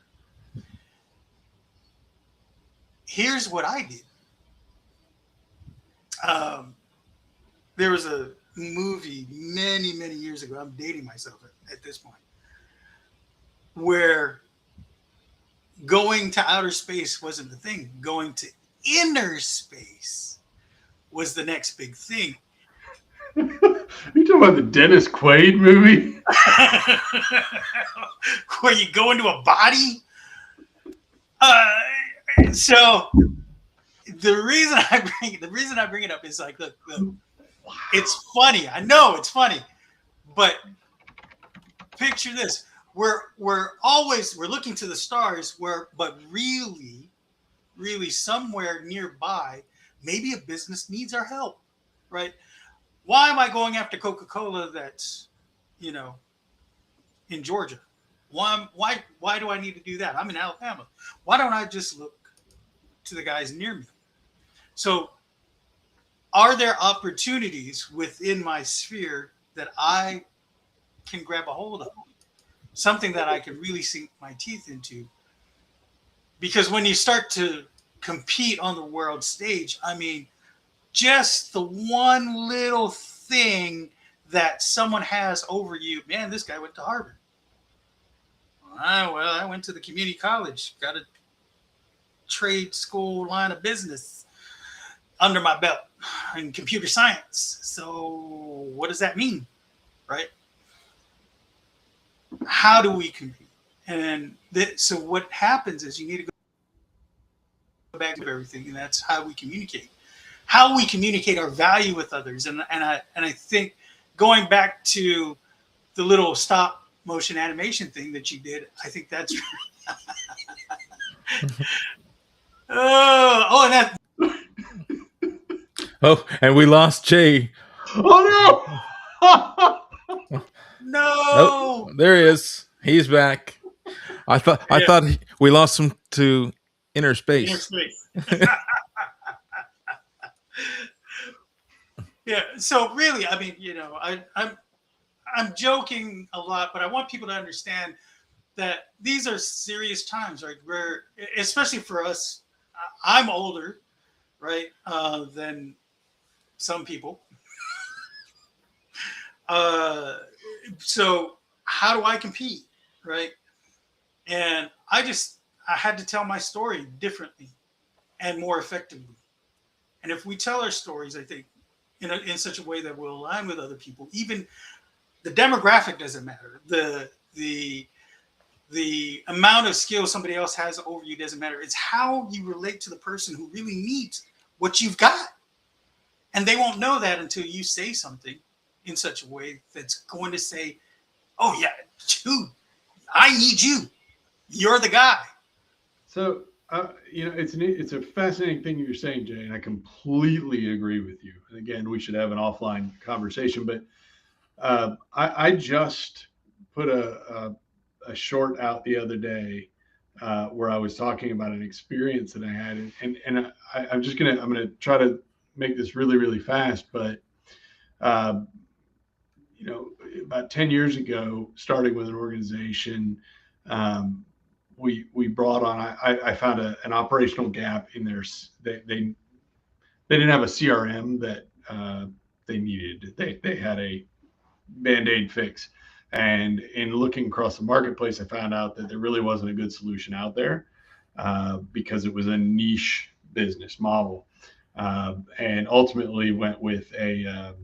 Here's what I did. There was a movie many, many years ago. I'm dating myself at this point, where going to outer space wasn't the thing. Going to inner space was the next big thing. Are you talking about the Dennis Quaid movie? Where you go into a body? So the reason I bring it up is like, look, it's funny. I know it's funny, but picture this: we're looking to the stars, but really somewhere nearby, maybe a business needs our help, right? Why am I going after Coca-Cola that's, in Georgia? Why do I need to do that? I'm in Alabama. Why don't I just look to the guys near me? So are there opportunities within my sphere that I can grab a hold of? Something that I can really sink my teeth into? Because when you start to compete on the world stage, I mean, just the one little thing that someone has over you, man, this guy went to Harvard. I went to the community college, got a trade school line of business under my belt in computer science. So what does that mean, right? How do we compete? And so what happens is you need to go back to everything, and that's how we communicate. How we communicate our value with others. And I think going back to the little stop motion animation thing that you did, I think that's and we lost Jay. Oh no! Oh, there he is. He's back. I thought we lost him to inner space. Inner space. Yeah. So really, I mean, I'm joking a lot, but I want people to understand that these are serious times, right? Where, especially for us, I'm older, right, than some people. So how do I compete, right? And I had to tell my story differently and more effectively. And if we tell our stories, I think, in such a way that will align with other people, even the demographic doesn't matter. The amount of skill somebody else has over you doesn't matter. It's how you relate to the person who really needs what you've got. And they won't know that until you say something in such a way that's going to say, oh yeah, dude, I need you. You're the guy. So, it's a fascinating thing you're saying, Jay, and I completely agree with you. And again, we should have an offline conversation, but I just put a short out the other day where I was talking about an experience that I had, and I'm gonna try to make this really, really fast, but about 10 years ago, starting with an organization, we brought on. I found an operational gap in their. They didn't have a CRM that they needed. They had a Band-Aid fix. And in looking across the marketplace, I found out that there really wasn't a good solution out there because it was a niche business model. And ultimately went with a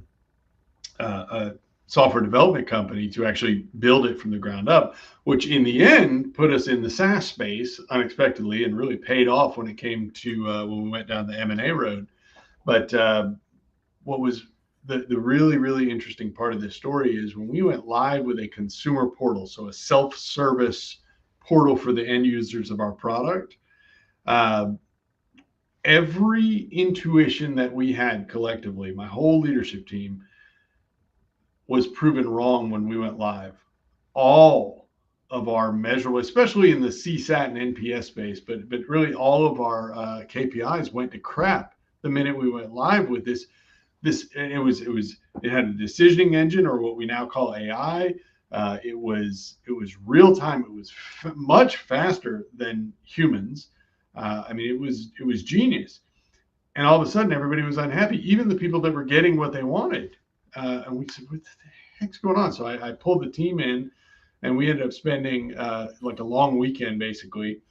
software development company to actually build it from the ground up, which in the end put us in the SaaS space unexpectedly and really paid off when it came to when we went down the M&A road. But what was the really, really interesting part of this story is when we went live with a consumer portal, so a self-service portal for the end users of our product, every intuition that we had collectively, my whole leadership team, was proven wrong when we went live. all of our measurable, especially in the CSAT and NPS space, but really all of our KPIs went to crap the minute we went live with this. And it had a decisioning engine, or what we now call AI. It was real time. It was much faster than humans. I mean, it was genius. And all of a sudden, everybody was unhappy, even the people that were getting what they wanted. And we said, "What the heck's going on?" So I pulled the team in, and we ended up spending like a long weekend, basically,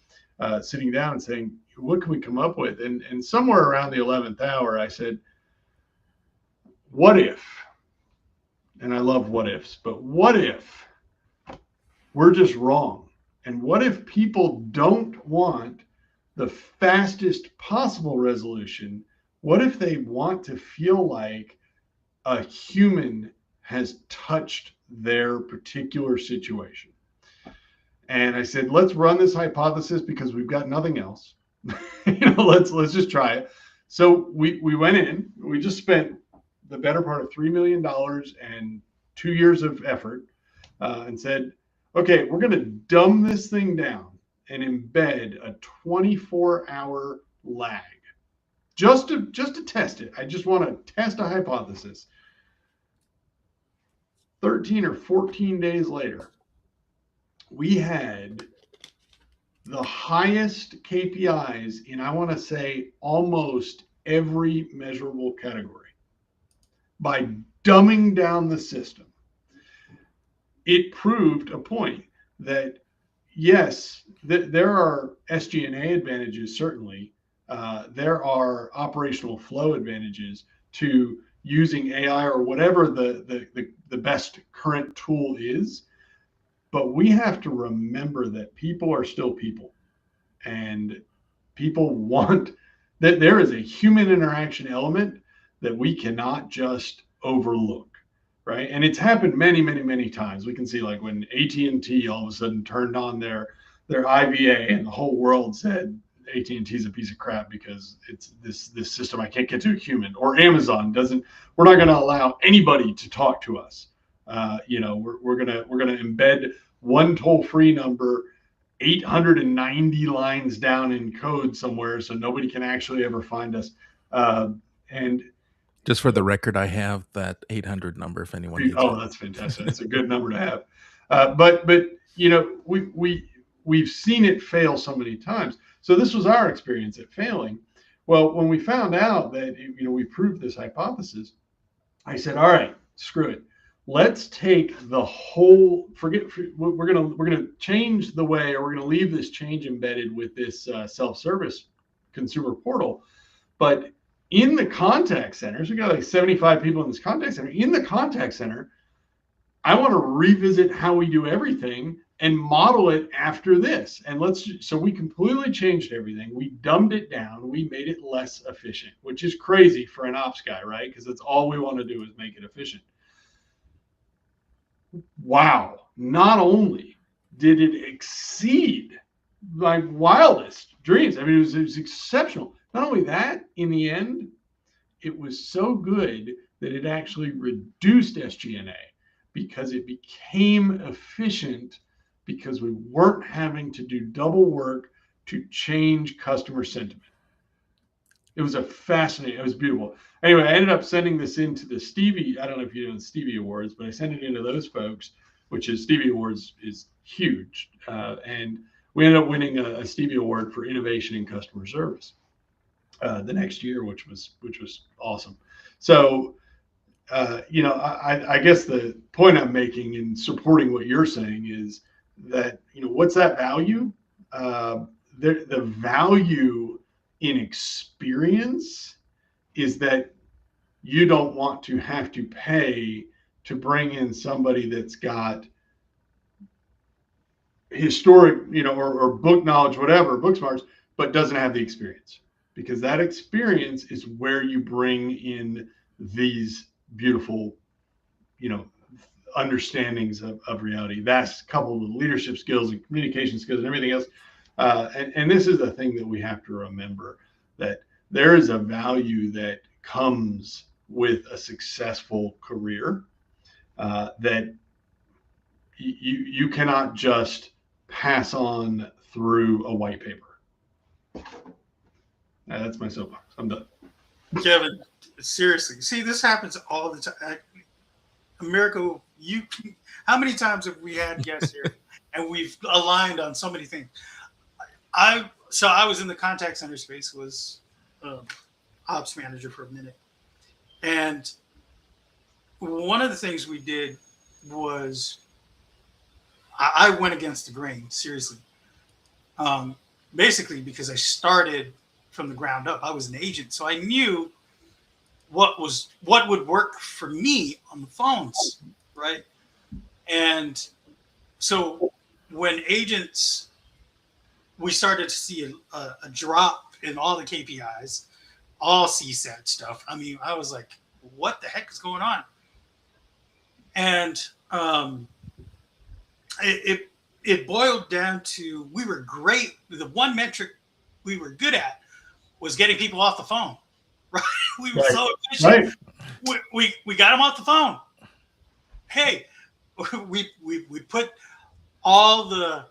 sitting down and saying, "What can we come up with?" And somewhere around the 11th hour, I said, "What if?" And I love what ifs, but what if we're just wrong? And what if people don't want the fastest possible resolution? What if they want to feel like a human has touched their particular situation? And I said, let's run this hypothesis because we've got nothing else. Let's just try it. So we went in, we just spent the better part of $3 million and 2 years of effort, and said, okay, we're going to dumb this thing down and embed a 24-hour lag just to test it. I just want to test a hypothesis. 13 or 14 days later, we had the highest KPIs in, I want to say, almost every measurable category by dumbing down the system. It proved a point that, yes, there are SG&A advantages, certainly. There are operational flow advantages to using AI or whatever the best current tool is. But we have to remember that people are still people, and people want that there is a human interaction element that we cannot just overlook, right? And it's happened many, many, many times. We can see, like, when AT&T all of a sudden turned on their IVA, and the whole world said AT&T is a piece of crap because it's this system I can't get to a human. Or Amazon doesn't. We're not going to allow anybody to talk to us. We're gonna embed one toll-free number 890 lines down in code somewhere, so nobody can actually ever find us. And Just for the record, I have that 800 number if anyone needs it. that's fantastic. That's a good number to have. But we've seen it fail so many times. So this was our experience at failing. Well, when we found out that we proved this hypothesis, I said, all right, screw it. Let's take the whole, we're gonna change the way, or we're gonna leave this change embedded with this self-service consumer portal. But in the contact centers, we got like 75 people in this contact center. In the contact center, I want to revisit how we do everything and model it after this. And so we completely changed everything. We dumbed it down. We made it less efficient, which is crazy for an ops guy, right? Because that's all we want to do is make it efficient. Wow. Not only did it exceed my wildest dreams, I mean, it was exceptional. Not only that, in the end, it was so good that it actually reduced SG&A because it became efficient, because we weren't having to do double work to change customer sentiment. It was it was beautiful. Anyway, I ended up sending this into the Stevie, I don't know if you know the Stevie Awards, but I sent it into those folks, which is Stevie Awards is huge. And we ended up winning a Stevie Award for innovation in customer service the next year, which was awesome. So, I guess the point I'm making in supporting what you're saying is that, what's that value? The value in experience is that you don't want to have to pay to bring in somebody that's got historic, or book knowledge, whatever, book smarts, but doesn't have the experience. Because that experience is where you bring in these beautiful, understandings of reality. That's coupled with leadership skills and communication skills and everything else. And this is the thing that we have to remember, that there is a value that comes with a successful career that you cannot just pass on through a white paper. That's my soapbox. I'm done. Kevin, seriously, see, this happens all the time. Americo, how many times have we had guests here and we've aligned on so many things? I was in the contact center space, was ops manager for a minute, and one of the things we did was I went against the grain, seriously. Basically, because I started from the ground up. I was an agent, so I knew what would work for me on the phones, right? And so when agents, we started to see a drop in all the KPIs, all CSAT stuff. I mean, I was like, what the heck is going on? And it boiled down to, we were great. The one metric we were good at was getting people off the phone. Right? We were so efficient. Right. We got them off the phone. Hey, we put all the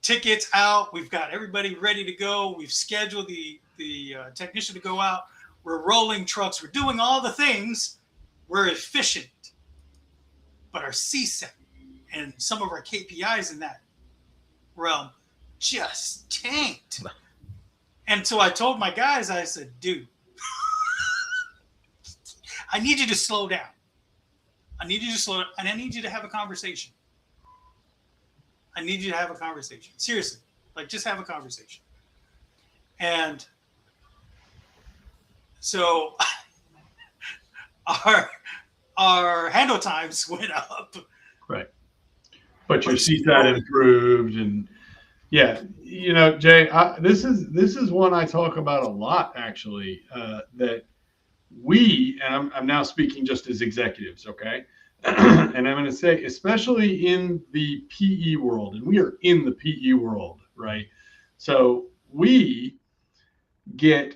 tickets out. We've got everybody ready to go. We've scheduled the technician to go out. We're rolling trucks. We're doing all the things. We're efficient. But our CSAT and some of our KPIs in that realm just tanked. And so I told my guys, I said, dude, I need you to slow down. I need you to slow down, and I need you to have a conversation. I need you to have a conversation. Seriously, like, just have a conversation. And so our handle times went up. Right. But your CSAT improved, and yeah, you know, Jay, this is one I talk about a lot, actually, that and I'm now speaking just as executives, okay? And I'm going to say, especially in the PE world, and we are in the PE world, right? So we get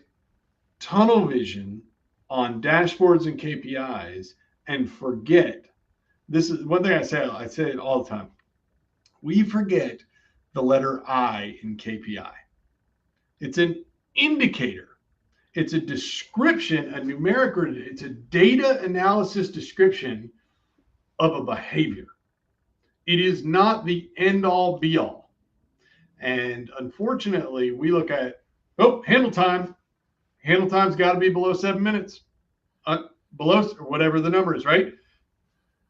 tunnel vision on dashboards and KPIs and forget. This is one thing I say it all the time. We forget the letter I in KPI. It's an indicator. It's a description, a numerical, it's a data analysis description of a behavior. It is not the end all be all. And unfortunately, we look at, handle time. Handle time's got to be below 7 minutes. Below, or whatever the number is, right?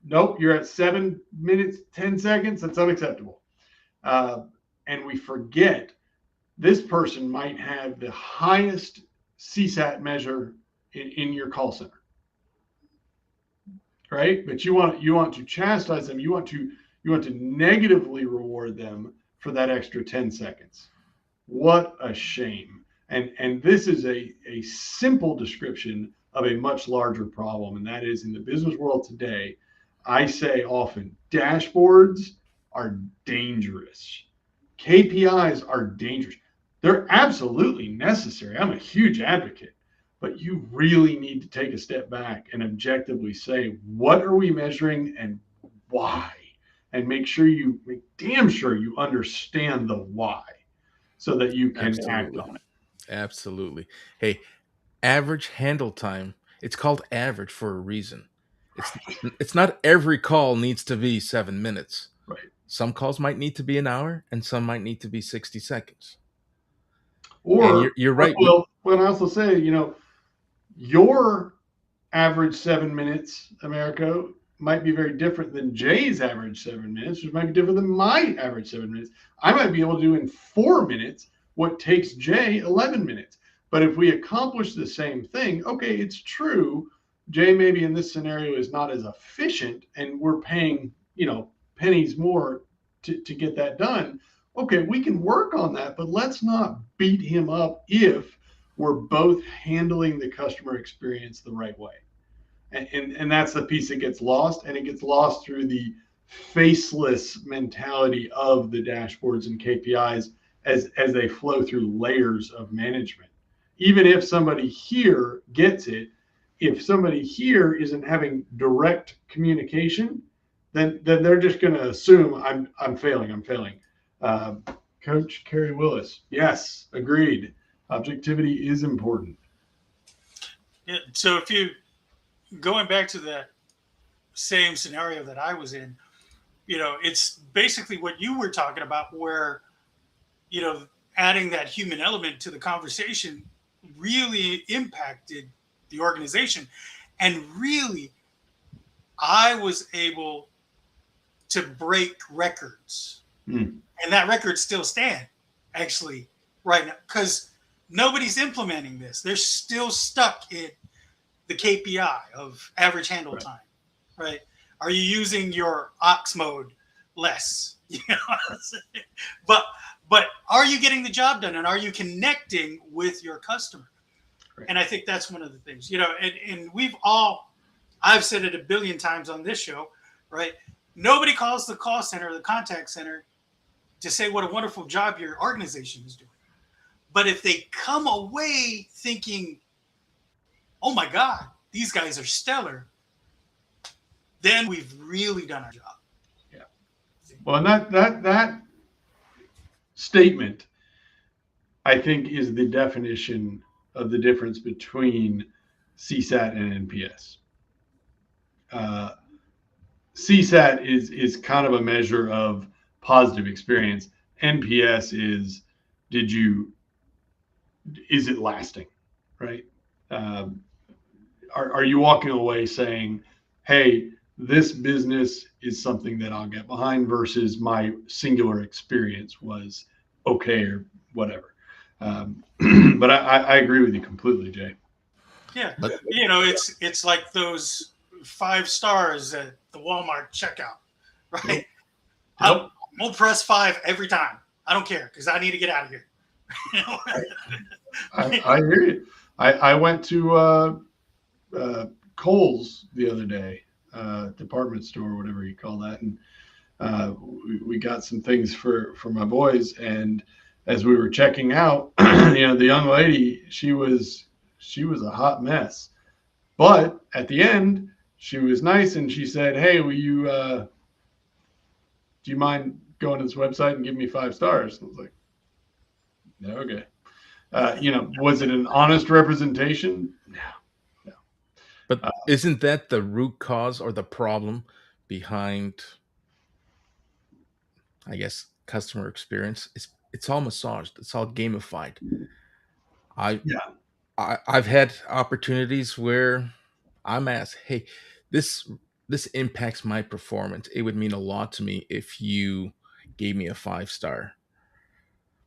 Nope, you're at 7 minutes, 10 seconds. That's unacceptable. And we forget this person might have the highest CSAT measure in your call center, right? But you want to chastise them. You want to negatively reward them for that extra 10 seconds. What a shame. And this is a simple description of a much larger problem, and that is, in the business world today, I say often, dashboards are dangerous. KPIs are dangerous. They're absolutely necessary. I'm a huge advocate, but you really need to take a step back and objectively say, what are we measuring and why? And make damn sure you understand the why so that you can act on it. Absolutely. Hey, average handle time. It's called average for a reason. It's not every call needs to be 7 minutes. Right. Some calls might need to be an hour, and some might need to be 60 seconds. Or you're right. Well, I also say, your average 7 minutes, Americo, might be very different than Jay's average 7 minutes, which might be different than my average 7 minutes. I might be able to do in 4 minutes what takes Jay 11 minutes. But if we accomplish the same thing, okay, it's true. Jay maybe in this scenario is not as efficient, and we're paying, pennies more to get that done. Okay, we can work on that, but let's not beat him up if we're both handling the customer experience the right way. And that's the piece that gets lost, and it gets lost through the faceless mentality of the dashboards and KPIs as they flow through layers of management. Even if somebody here gets it, if somebody here isn't having direct communication, then they're just going to assume I'm failing. I'm failing. Coach Kerry Willis, yes, agreed. Objectivity is important. Yeah. So if you going back to that same scenario that I was in, it's basically what you were talking about, where adding that human element to the conversation really impacted the organization, and really, I was able to break records. And that record still stand actually right now, because nobody's implementing this. They're still stuck in the KPI of average handle time, right? Are you using your ox mode less? But are you getting the job done, and are you connecting with your customer? Right. And I think that's one of the things, and I've said it a billion times on this show, right? Nobody calls the call center or the contact center to say what a wonderful job your organization is doing. But if they come away thinking, oh my God, these guys are stellar, then we've really done our job. Yeah. Well, and that statement, I think, is the definition of the difference between CSAT and NPS. CSAT is kind of a measure of positive experience. NPS is, is it lasting, right? Are you walking away saying, hey, this business is something that I'll get behind, versus my singular experience was okay or whatever. But I agree with you completely, Jay. Yeah, but it's like those 5 stars at the Walmart checkout, right? Yep. I'll press 5 every time. I don't care, because I need to get out of here. I hear you. I went to Kohl's the other day, department store, whatever you call that, and we got some things for my boys. And as we were checking out, the young lady, she was a hot mess, but at the end, she was nice, and she said, hey, will you do you mind going to this website and give me 5 stars? I was like, yeah, okay. Was it an honest representation? No. But isn't that the root cause or the problem behind, I guess, customer experience? It's all massaged. It's all gamified. I've had opportunities where I'm asked, hey, this impacts my performance. It would mean a lot to me if you gave me a 5-star.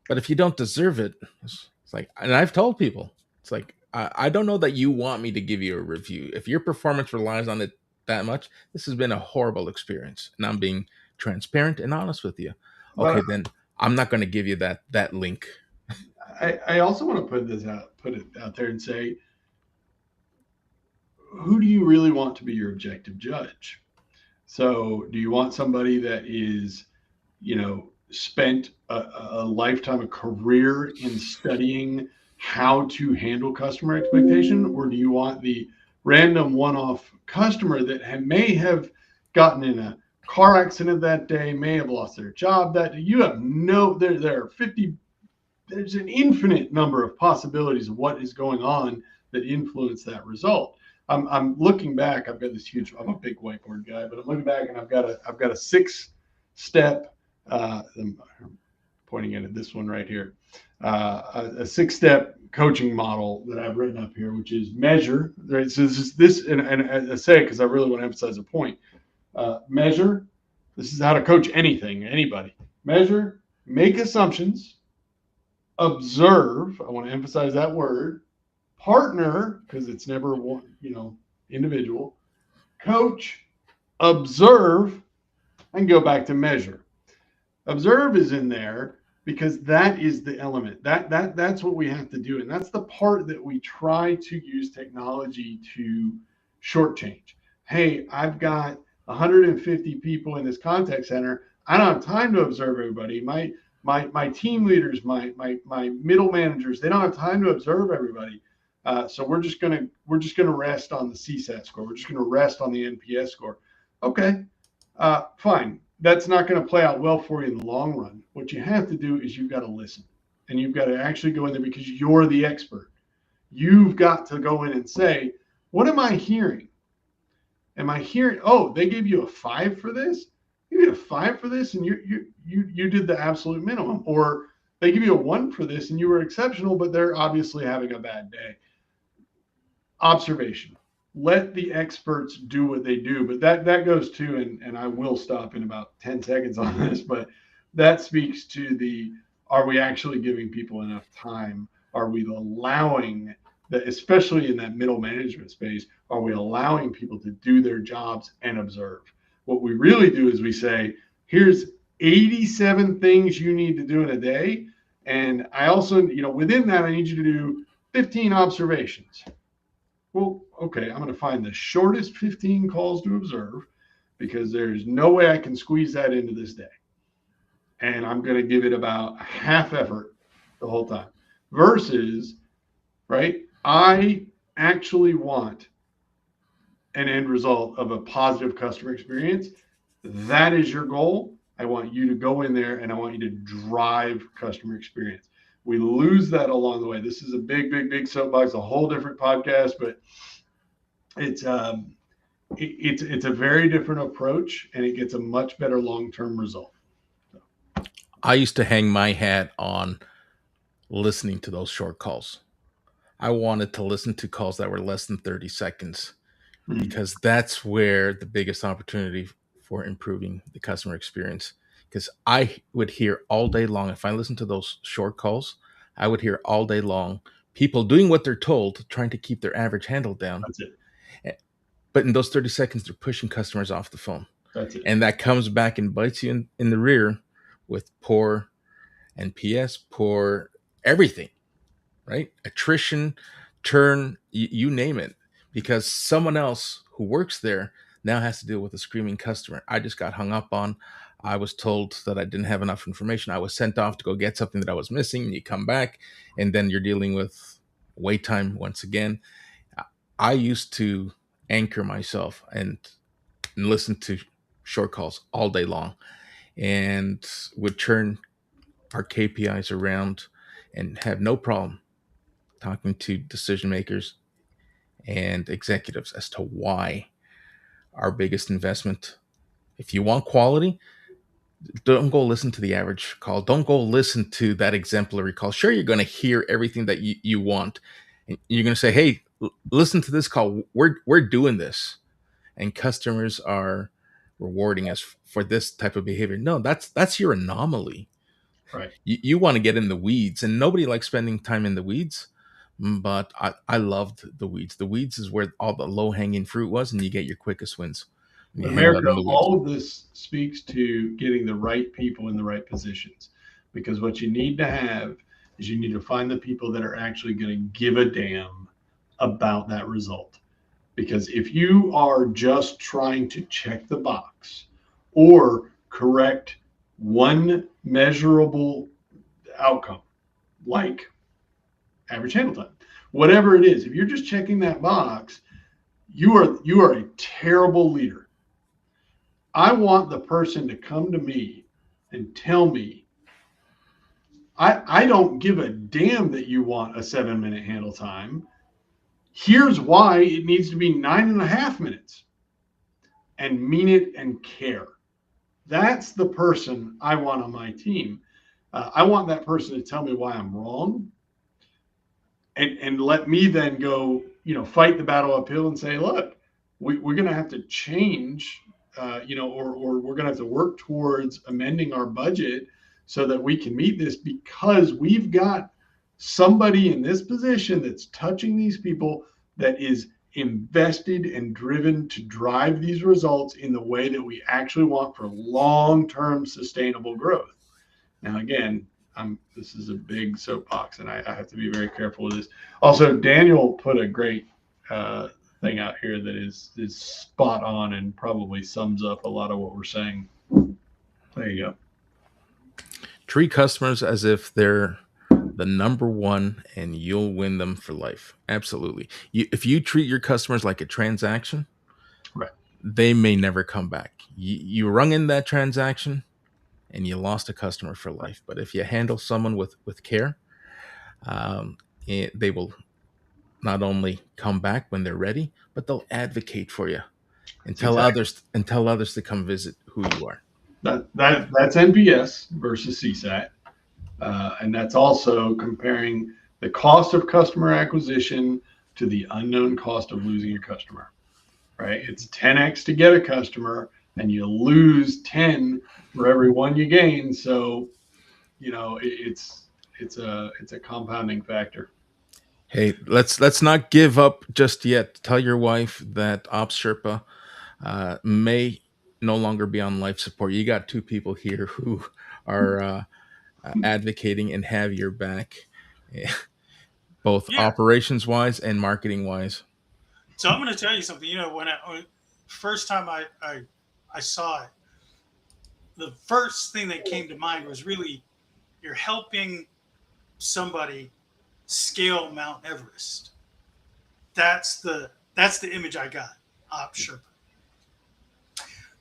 But if you don't deserve it, it's like, and I've told people, it's like, I don't know that you want me to give you a review. If your performance relies on it that much, this has been a horrible experience. And I'm being transparent and honest with you. Okay, then I'm not going to give you that link. I also want to put it out there and say, who do you really want to be your objective judge? So do you want somebody that is, spent a lifetime, a career in studying how to handle customer expectation? Or do you want the random one-off customer that may have gotten in a car accident that day, may have lost their job that day? You have there are 50, there's an infinite number of possibilities of what is going on that influence that result. I'm looking back. I've got this huge, I'm a big whiteboard guy, but I'm looking back and I've got a 6-step, I'm pointing at this one right here, a 6-step coaching model that I've written up here, which is measure, right? So and I say it because I really want to emphasize a point. Measure, this is how to coach anything, anybody. Measure, make assumptions, observe, I want to emphasize that word, partner, because it's never one, individual, coach, observe, and go back to measure. Observe is in there because that is the element. That's what we have to do. And that's the part that we try to use technology to shortchange. Hey, I've got 150 people in this contact center. I don't have time to observe everybody. My team leaders, my middle managers, they don't have time to observe everybody. So we're just gonna rest on the CSAT score. We're just gonna rest on the NPS score. Okay, Fine. That's not going to play out well for you in the long run. What you have to do is you've got to listen, and you've got to actually go in there because you're the expert. You've got to go in and say, what am I hearing? Am I hearing, oh, they gave you a 5 for this? You get a 5 for this and you did the absolute minimum. Or they give you a 1 for this and you were exceptional, but they're obviously having a bad day. Observation. Let the experts do what they do. But that goes to, and I will stop in about 10 seconds on this, but that speaks to the, are we actually giving people enough time? Are we allowing that, especially in that middle management space, are we allowing people to do their jobs and observe? What we really do is we say, here's 87 things you need to do in a day. And I also, within that, I need you to do 15 observations. Well, okay, I'm going to find the shortest 15 calls to observe because there's no way I can squeeze that into this day. And I'm going to give it about half effort the whole time versus, right, I actually want an end result of a positive customer experience. That is your goal. I want you to go in there and I want you to drive customer experience. We lose that along the way. This is a big soapbox, a whole different podcast, but it's a very different approach and it gets a much better long-term result. I used to hang my hat on listening to those short calls. I wanted to listen to calls that were less than 30 seconds because that's where the biggest opportunity for improving the customer experience. Because I would hear all day long, if I listened to those short calls, I would hear all day long people doing what they're told, trying to keep their average handle down. That's it. But in those 30 seconds, they're pushing customers off the phone. That's it. And that comes back and bites you in the rear with poor NPS, poor everything, right? Attrition, turn, you name it. Because someone else who works there now has to deal with a screaming customer. I just got hung up on. I was told that I didn't have enough information. I was sent off to go get something that I was missing. And you come back, and then you're dealing with wait time once again. I used to anchor myself and listen to short calls all day long and would turn our KPIs around and have no problem talking to decision makers and executives as to why our biggest investment, if you want quality, don't go listen to the average call. Don't go listen to that exemplary call. Sure, you're going to hear everything that you want. And you're going to say, hey, listen to this call. We're doing this. And customers are rewarding us for this type of behavior. No, that's your anomaly. Right. You want to get in the weeds, and nobody likes spending time in the weeds. But I loved the weeds. The weeds is where all the low-hanging fruit was, and you get your quickest wins. America, all of this speaks to getting the right people in the right positions, because what you need to have is you need to find the people that are actually going to give a damn about that result. Because if you are just trying to check the box or correct one measurable outcome, like average handle time, whatever it is, if you're just checking that box, you are a terrible leader. I want the person to come to me and tell me, I don't give a damn that you want a 7-minute handle time. Here's why it needs to be 9.5 minutes, and mean it and care. That's the person I want on my team. I want that person to tell me why I'm wrong, and let me then go, fight the battle uphill and say, look, we're going to have to change, or we're going to have to work towards amending our budget so that we can meet this, because we've got somebody in this position that's touching these people that is invested and driven to drive these results in the way that we actually want for long-term sustainable growth. Now, again, this is a big soapbox, and I have to be very careful with this. Also, Daniel put a great thing out here that is spot on and probably sums up a lot of what we're saying. There you go. Treat customers as if they're the number one, and you'll win them for life. Absolutely. If you treat your customers like a transaction, right, they may never come back. You rung in that transaction and you lost a customer for life. But if you handle someone with care, um, they will not only come back when they're ready, but they'll advocate for you and That's exactly tell others to come visit who you are. that's NPS versus CSAT, and that's also comparing the cost of customer acquisition to the unknown cost of losing a customer. Right? It's 10x to get a customer, and you lose 10 for every one you gain. So, it's a compounding factor. Hey, let's not give up just yet. Tell your wife that Ops Sherpa may no longer be on life support. You got two people here who are advocating and have your back, both Yeah. operations wise and marketing wise. So I'm going to tell you something. When first time I saw it, the first thing that came to mind was really you're helping somebody scale Mount Everest. That's the image I got. Sure.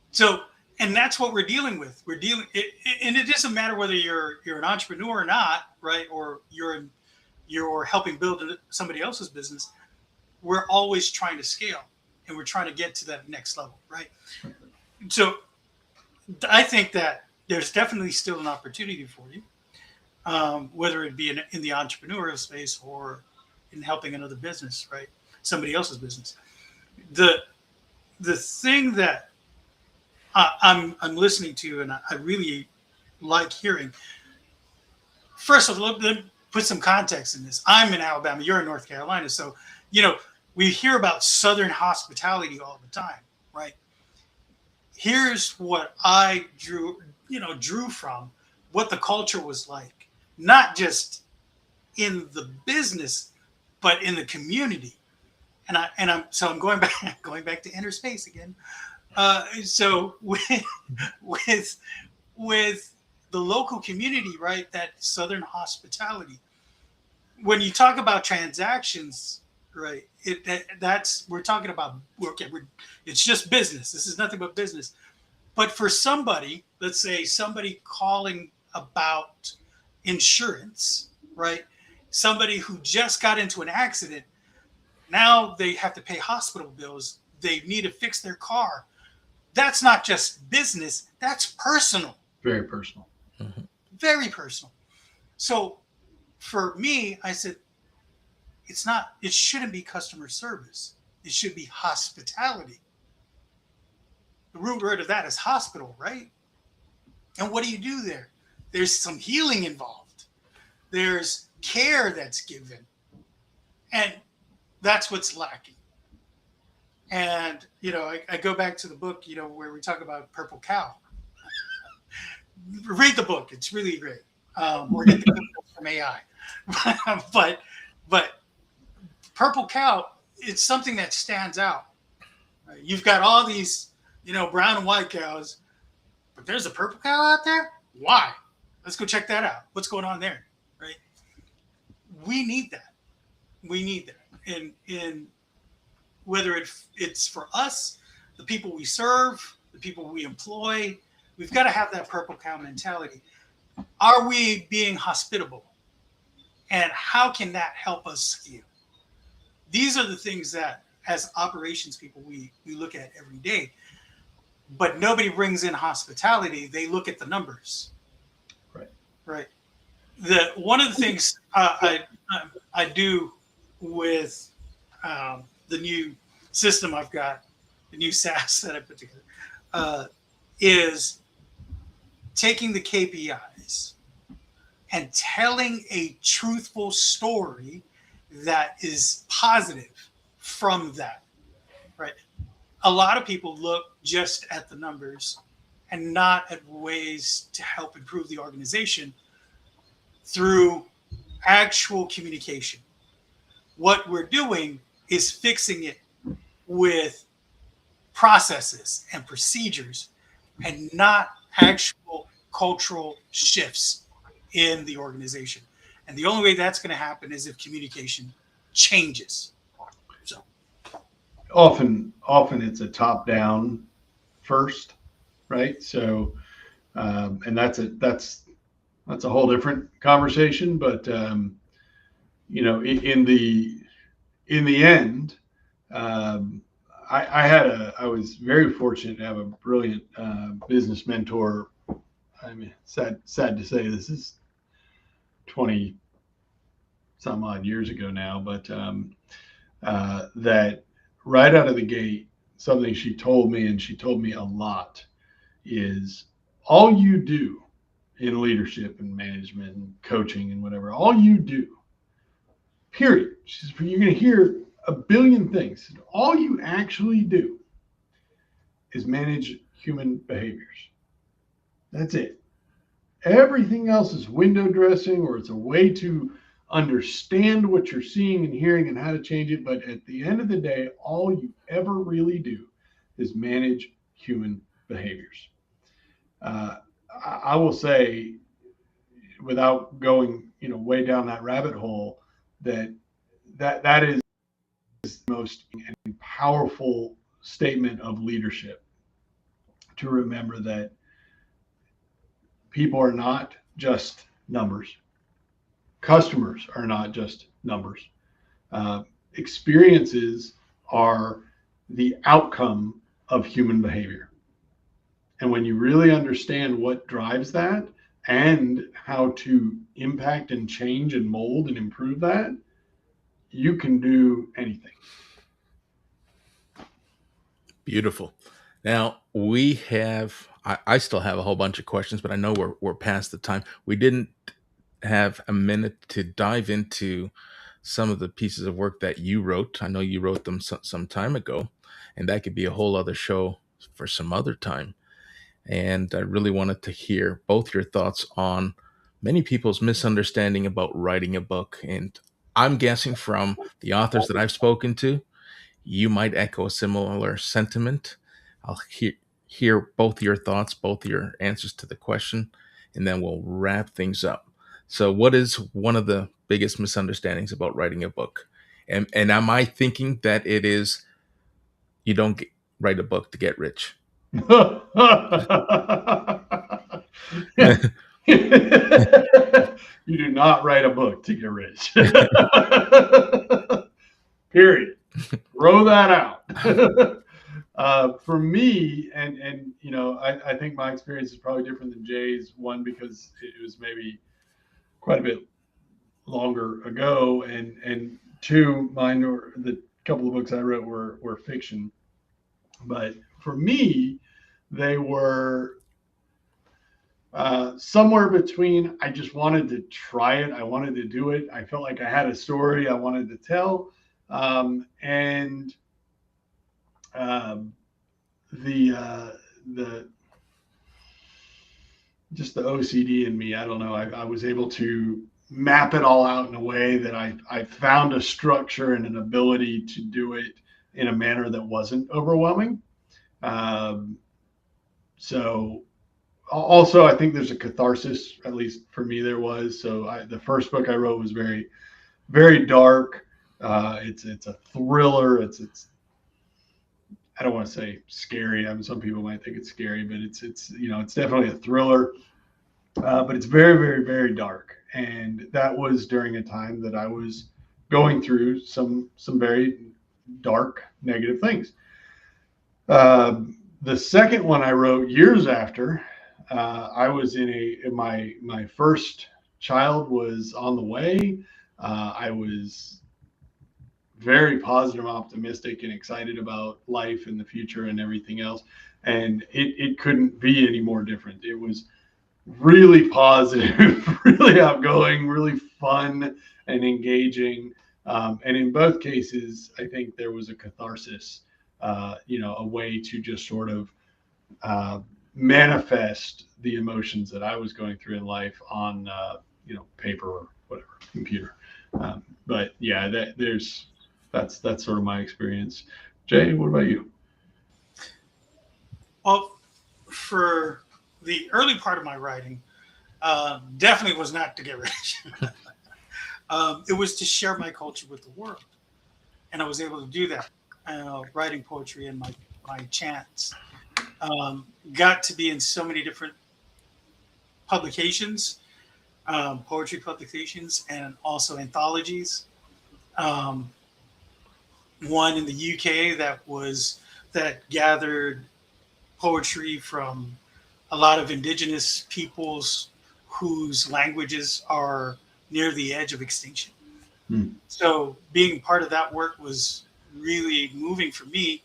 So, and that's what we're dealing with. And it doesn't matter whether you're an entrepreneur or not, right? Or you're helping build somebody else's business. We're always trying to scale, and we're trying to get to that next level, right? So, I think that there's definitely still an opportunity for you, whether it be in the entrepreneurial space or in helping another business, right? Somebody else's business. The thing that I'm listening to, and I really like hearing. First of all, let me put some context in this. I'm in Alabama. You're in North Carolina, so we hear about Southern hospitality all the time, right? Here's what I drew from what the culture was like, not just in the business, but in the community. And I'm going back to inner space again. So with the local community, right? That Southern hospitality. When you talk about transactions, right? We're talking about it's just business. This is nothing but business. But for somebody, let's say somebody calling about insurance, right? Somebody who just got into an accident, now they have to pay hospital bills. They need to fix their car. That's not just business. That's personal. Very personal. Mm-hmm. Very personal. So for me, I said, it shouldn't be customer service. It should be hospitality. The root word of that is hospital, right? And what do you do there? There's some healing involved. There's care that's given. And that's what's lacking. And, I go back to the book, where we talk about Purple Cow. Read the book. It's really great. Or get the book from AI. but Purple Cow, it's something that stands out. Right? You've got all these, brown and white cows, but there's a purple cow out there? Why? Let's go check that out. What's going on there? Right? We need that. In whether it's for us, the people we serve, the people we employ, we've got to have that purple cow mentality. Are we being hospitable? And how can that help us scale? These are the things that, as operations people, we look at every day. But nobody brings in hospitality. They look at the numbers. Right. One of the things I do with the new system I've got, the new SaaS that I put together, is taking the KPIs and telling a truthful story that is positive from that, right? A lot of people look just at the numbers and not at ways to help improve the organization through actual communication. What we're doing is fixing it with processes and procedures and not actual cultural shifts in the organization. And the only way that's going to happen is if communication changes. So, often it's a top down first, right? So, and that's a whole different conversation. But in the end, um, I was very fortunate to have a brilliant business mentor. I mean, sad to say this is 20 some odd years ago now, but that right out of the gate, something she told me, and she told me a lot, is all you do in leadership and management and coaching and whatever, all you do, period. She says, you're going to hear a billion things. All you actually do is manage human behaviors. That's it. Everything else is window dressing, or it's a way to understand what you're seeing and hearing and how to change it. But at the end of the day, all you ever really do is manage human behaviors. I will say, without going, way down that rabbit hole, that is the most powerful statement of leadership, to remember that people are not just numbers. Customers are not just numbers. Experiences are the outcome of human behavior. And when you really understand what drives that and how to impact and change and mold and improve that, you can do anything. Beautiful. Now I still have a whole bunch of questions, but I know we're past the time. We didn't have a minute to dive into some of the pieces of work that you wrote. I know you wrote them some time ago, and that could be a whole other show for some other time. And I really wanted to hear both your thoughts on many people's misunderstanding about writing a book. And I'm guessing from the authors that I've spoken to, you might echo a similar sentiment. I'll hear both your thoughts, both your answers to the question, and then we'll wrap things up. So, what is one of the biggest misunderstandings about writing a book? And am I thinking that it is you don't write a book to get rich? You do not write a book to get rich. Period. Throw that out. For me, and I think my experience is probably different than Jay's. One, because it was maybe quite a bit longer ago, and two, mine were the couple of books I wrote were fiction. But for me, they were somewhere between, I just wanted to try it. I wanted to do it. I felt like I had a story I wanted to tell. And the just the OCD in me, I don't know. I was able to map it all out in a way that I found a structure and an ability to do it in a manner that wasn't overwhelming. So also, I think there's a catharsis, at least for me there was. So the first book I wrote was very, very dark. It's a thriller. It's I don't want to say scary. I mean, some people might think it's scary, but it's definitely a thriller. But it's very, very, very dark. And that was during a time that I was going through some very dark, negative things. The second one I wrote years after, I was my first child was on the way. I was very positive, optimistic, and excited about life and the future and everything else. And it couldn't be any more different. It was really positive, really outgoing, really fun and engaging. And in both cases, I think there was a catharsis, a way to just sort of manifest the emotions that I was going through in life on, paper or whatever, computer. But yeah, that's sort of my experience. Jay, what about you? Well, for the early part of my writing, definitely was not to get rich. It was to share my culture with the world. And I was able to do that. writing poetry and my chants. Got to be in so many different publications, poetry publications, and also anthologies. Um, one in the UK that gathered poetry from a lot of indigenous peoples whose languages are near the edge of extinction. Hmm. So being part of that work was really moving for me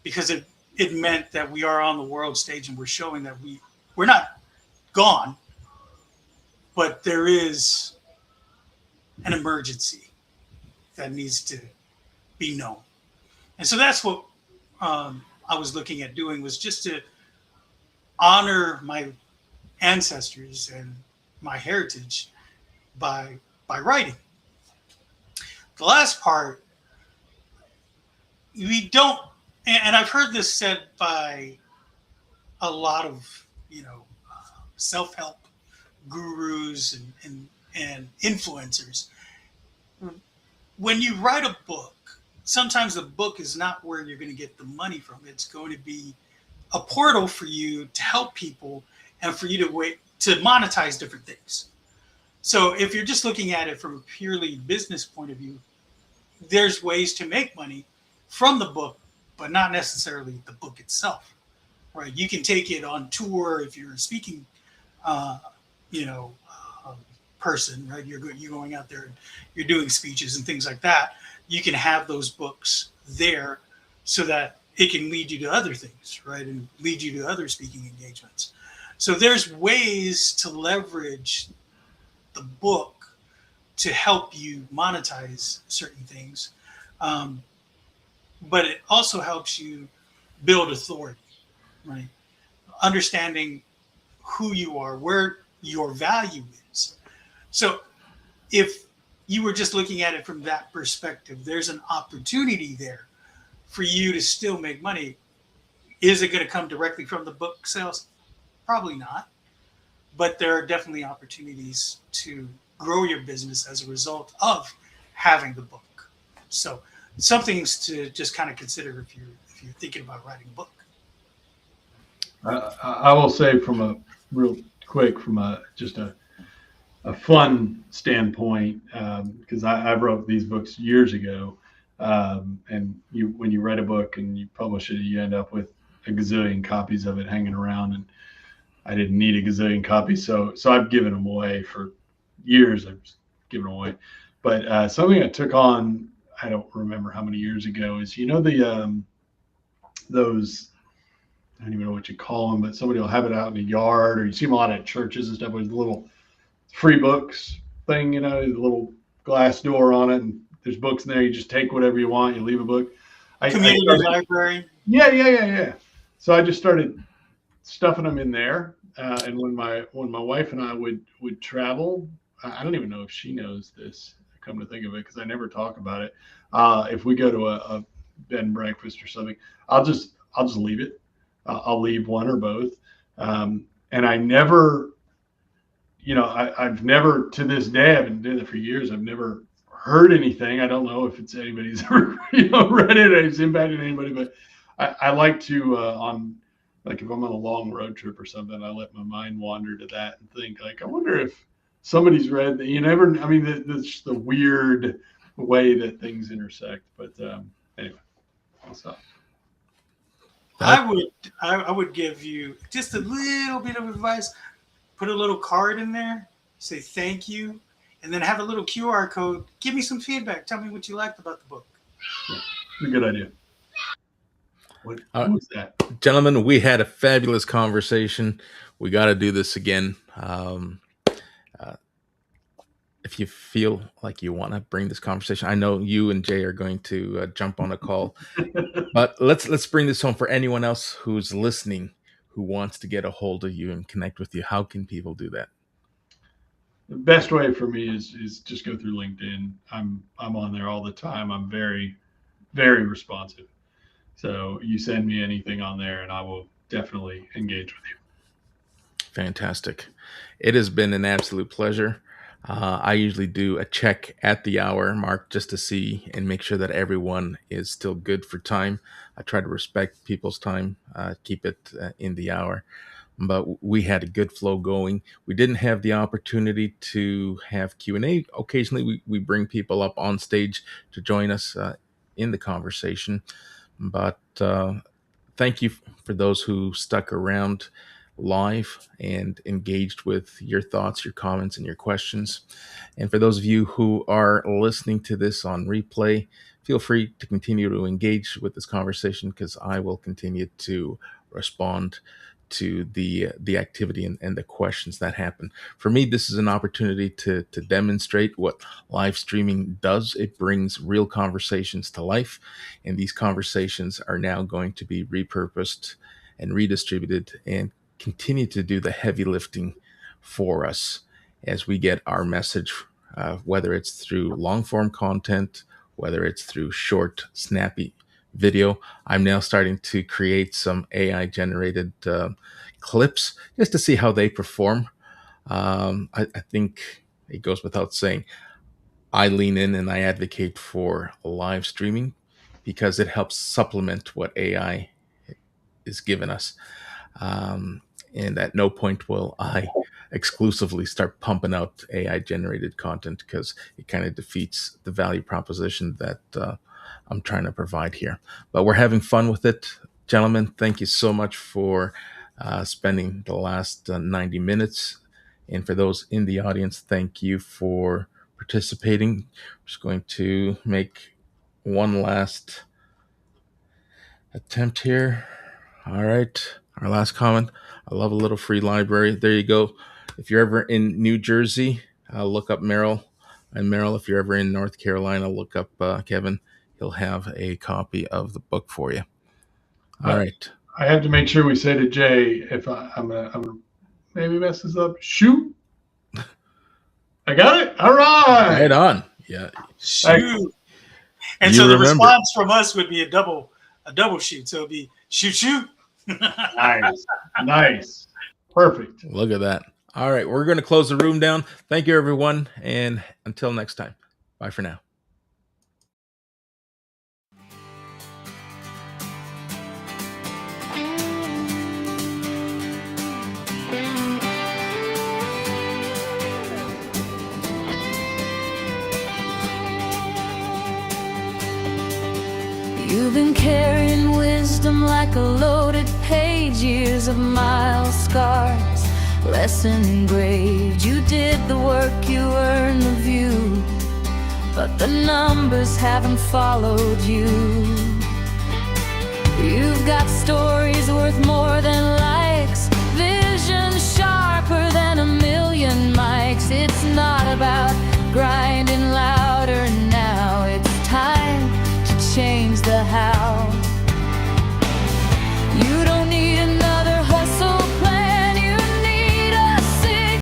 because it meant that we are on the world stage and we're showing that we're not gone, but there is an emergency that needs to be known. And so that's what I was looking at doing, was just to honor my ancestors and my heritage by writing. The last part, we don't, and I've heard this said by a lot of self-help gurus and influencers. When you write a book, sometimes the book is not where you're going to get the money from. It's going to be a portal for you to help people and for you to monetize different things. So if you're just looking at it from a purely business point of view, there's ways to make money from the book, but not necessarily the book itself, right? You can take it on tour if you're a speaking, person, right? You're going out there and you're doing speeches and things like that. You can have those books there so that it can lead you to other things, right? And lead you to other speaking engagements. So there's ways to leverage the book to help you monetize certain things. But it also helps you build authority, right? Understanding who you are, where your value is. So if you were just looking at it from that perspective, there's an opportunity there for you to still make money. Is it going to come directly from the book sales? Probably not. But there are definitely opportunities to grow your business as a result of having the book. So some things to just kind of consider if you're thinking about writing a book. I will say from a fun standpoint, because I wrote these books years ago, and when you write a book and you publish it, you end up with a gazillion copies of it hanging around, and I didn't need a gazillion copies, so I've given them away for years. I've given them away, but something I took on, I don't remember how many years ago, is those, I don't even know what you call them, but somebody will have it out in the yard, or you see them a lot at churches and stuff with the little free books thing, the little glass door on it, and there's books in there. You just take whatever you want. You leave a book. Community library. Yeah. So I just started stuffing them in there, and when my wife and I would travel, I don't even know if she knows this, come to think of it, because I never talk about it. If we go to a bed and breakfast or something, I'll just leave it. I'll leave one or both, and I never, I've never, to this day, I've been doing it for years, I've never heard anything. I don't know if it's anybody's ever read it or it's impacted anybody, but I like to like if I'm on a long road trip or something, I let my mind wander to that and think, like, I wonder if somebody's read that. That's the weird way that things intersect. But anyway, I'll stop. I would give you just a little bit of advice. Put a little card in there, say thank you, and then have a little QR code. Give me some feedback. Tell me what you liked about the book. Yeah, it's a good idea. What was that? Gentlemen, we had a fabulous conversation. We got to do this again. If you feel like you want to bring this conversation, I know you and Jay are going to jump on a call, but let's bring this home for anyone else who's listening, who wants to get a hold of you and connect with you. How can people do that? The best way for me is just go through LinkedIn. I'm on there all the time. I'm very, very responsive. So you send me anything on there and I will definitely engage with you. Fantastic. It has been an absolute pleasure. I usually do a check at the hour mark just to see and make sure that everyone is still good for time. I try to respect people's time, keep it in the hour. But we had a good flow going. We didn't have the opportunity to have Q&A. Occasionally, we bring people up on stage to join us in the conversation. But thank you for those who stuck around live and engaged with your thoughts, your comments, and your questions. And for those of you who are listening to this on replay, feel free to continue to engage with this conversation, because I will continue to respond to the activity and the questions that happen. For me, this is an opportunity to demonstrate what live streaming does. It brings real conversations to life, and these conversations are now going to be repurposed and redistributed and continue to do the heavy lifting for us as we get our message, whether it's through long form content, whether it's through short, snappy video. I'm now starting to create some AI generated clips just to see how they perform. I think it goes without saying, I lean in and I advocate for live streaming because it helps supplement what AI is giving us. And at no point will I exclusively start pumping out AI generated content, because it kind of defeats the value proposition that I'm trying to provide here. But we're having fun with it. Gentlemen, thank you so much for spending the last 90 minutes. And for those in the audience, thank you for participating. I'm just going to make one last attempt here. All right, our last comment. I love a little free library. There you go. If you're ever in New Jersey, look up Merrill. And Merrill, if you're ever in North Carolina, look up Kevin. He'll have a copy of the book for you. All right. I have to make sure we say to Jay, if I'm gonna maybe mess this up. Shoot. I got it. All right. Right on. Yeah. Shoot. And so the response from us would be a double shoot. So it'd be shoot, shoot. Nice. Perfect. Look at that. All right. We're going to close the room down. Thank you, everyone. And until next time, bye for now. You've been carrying wisdom like a loaded page, years of miles, scars, lesson engraved. You did the work, you earned the view, but the numbers haven't followed you. You've got stories worth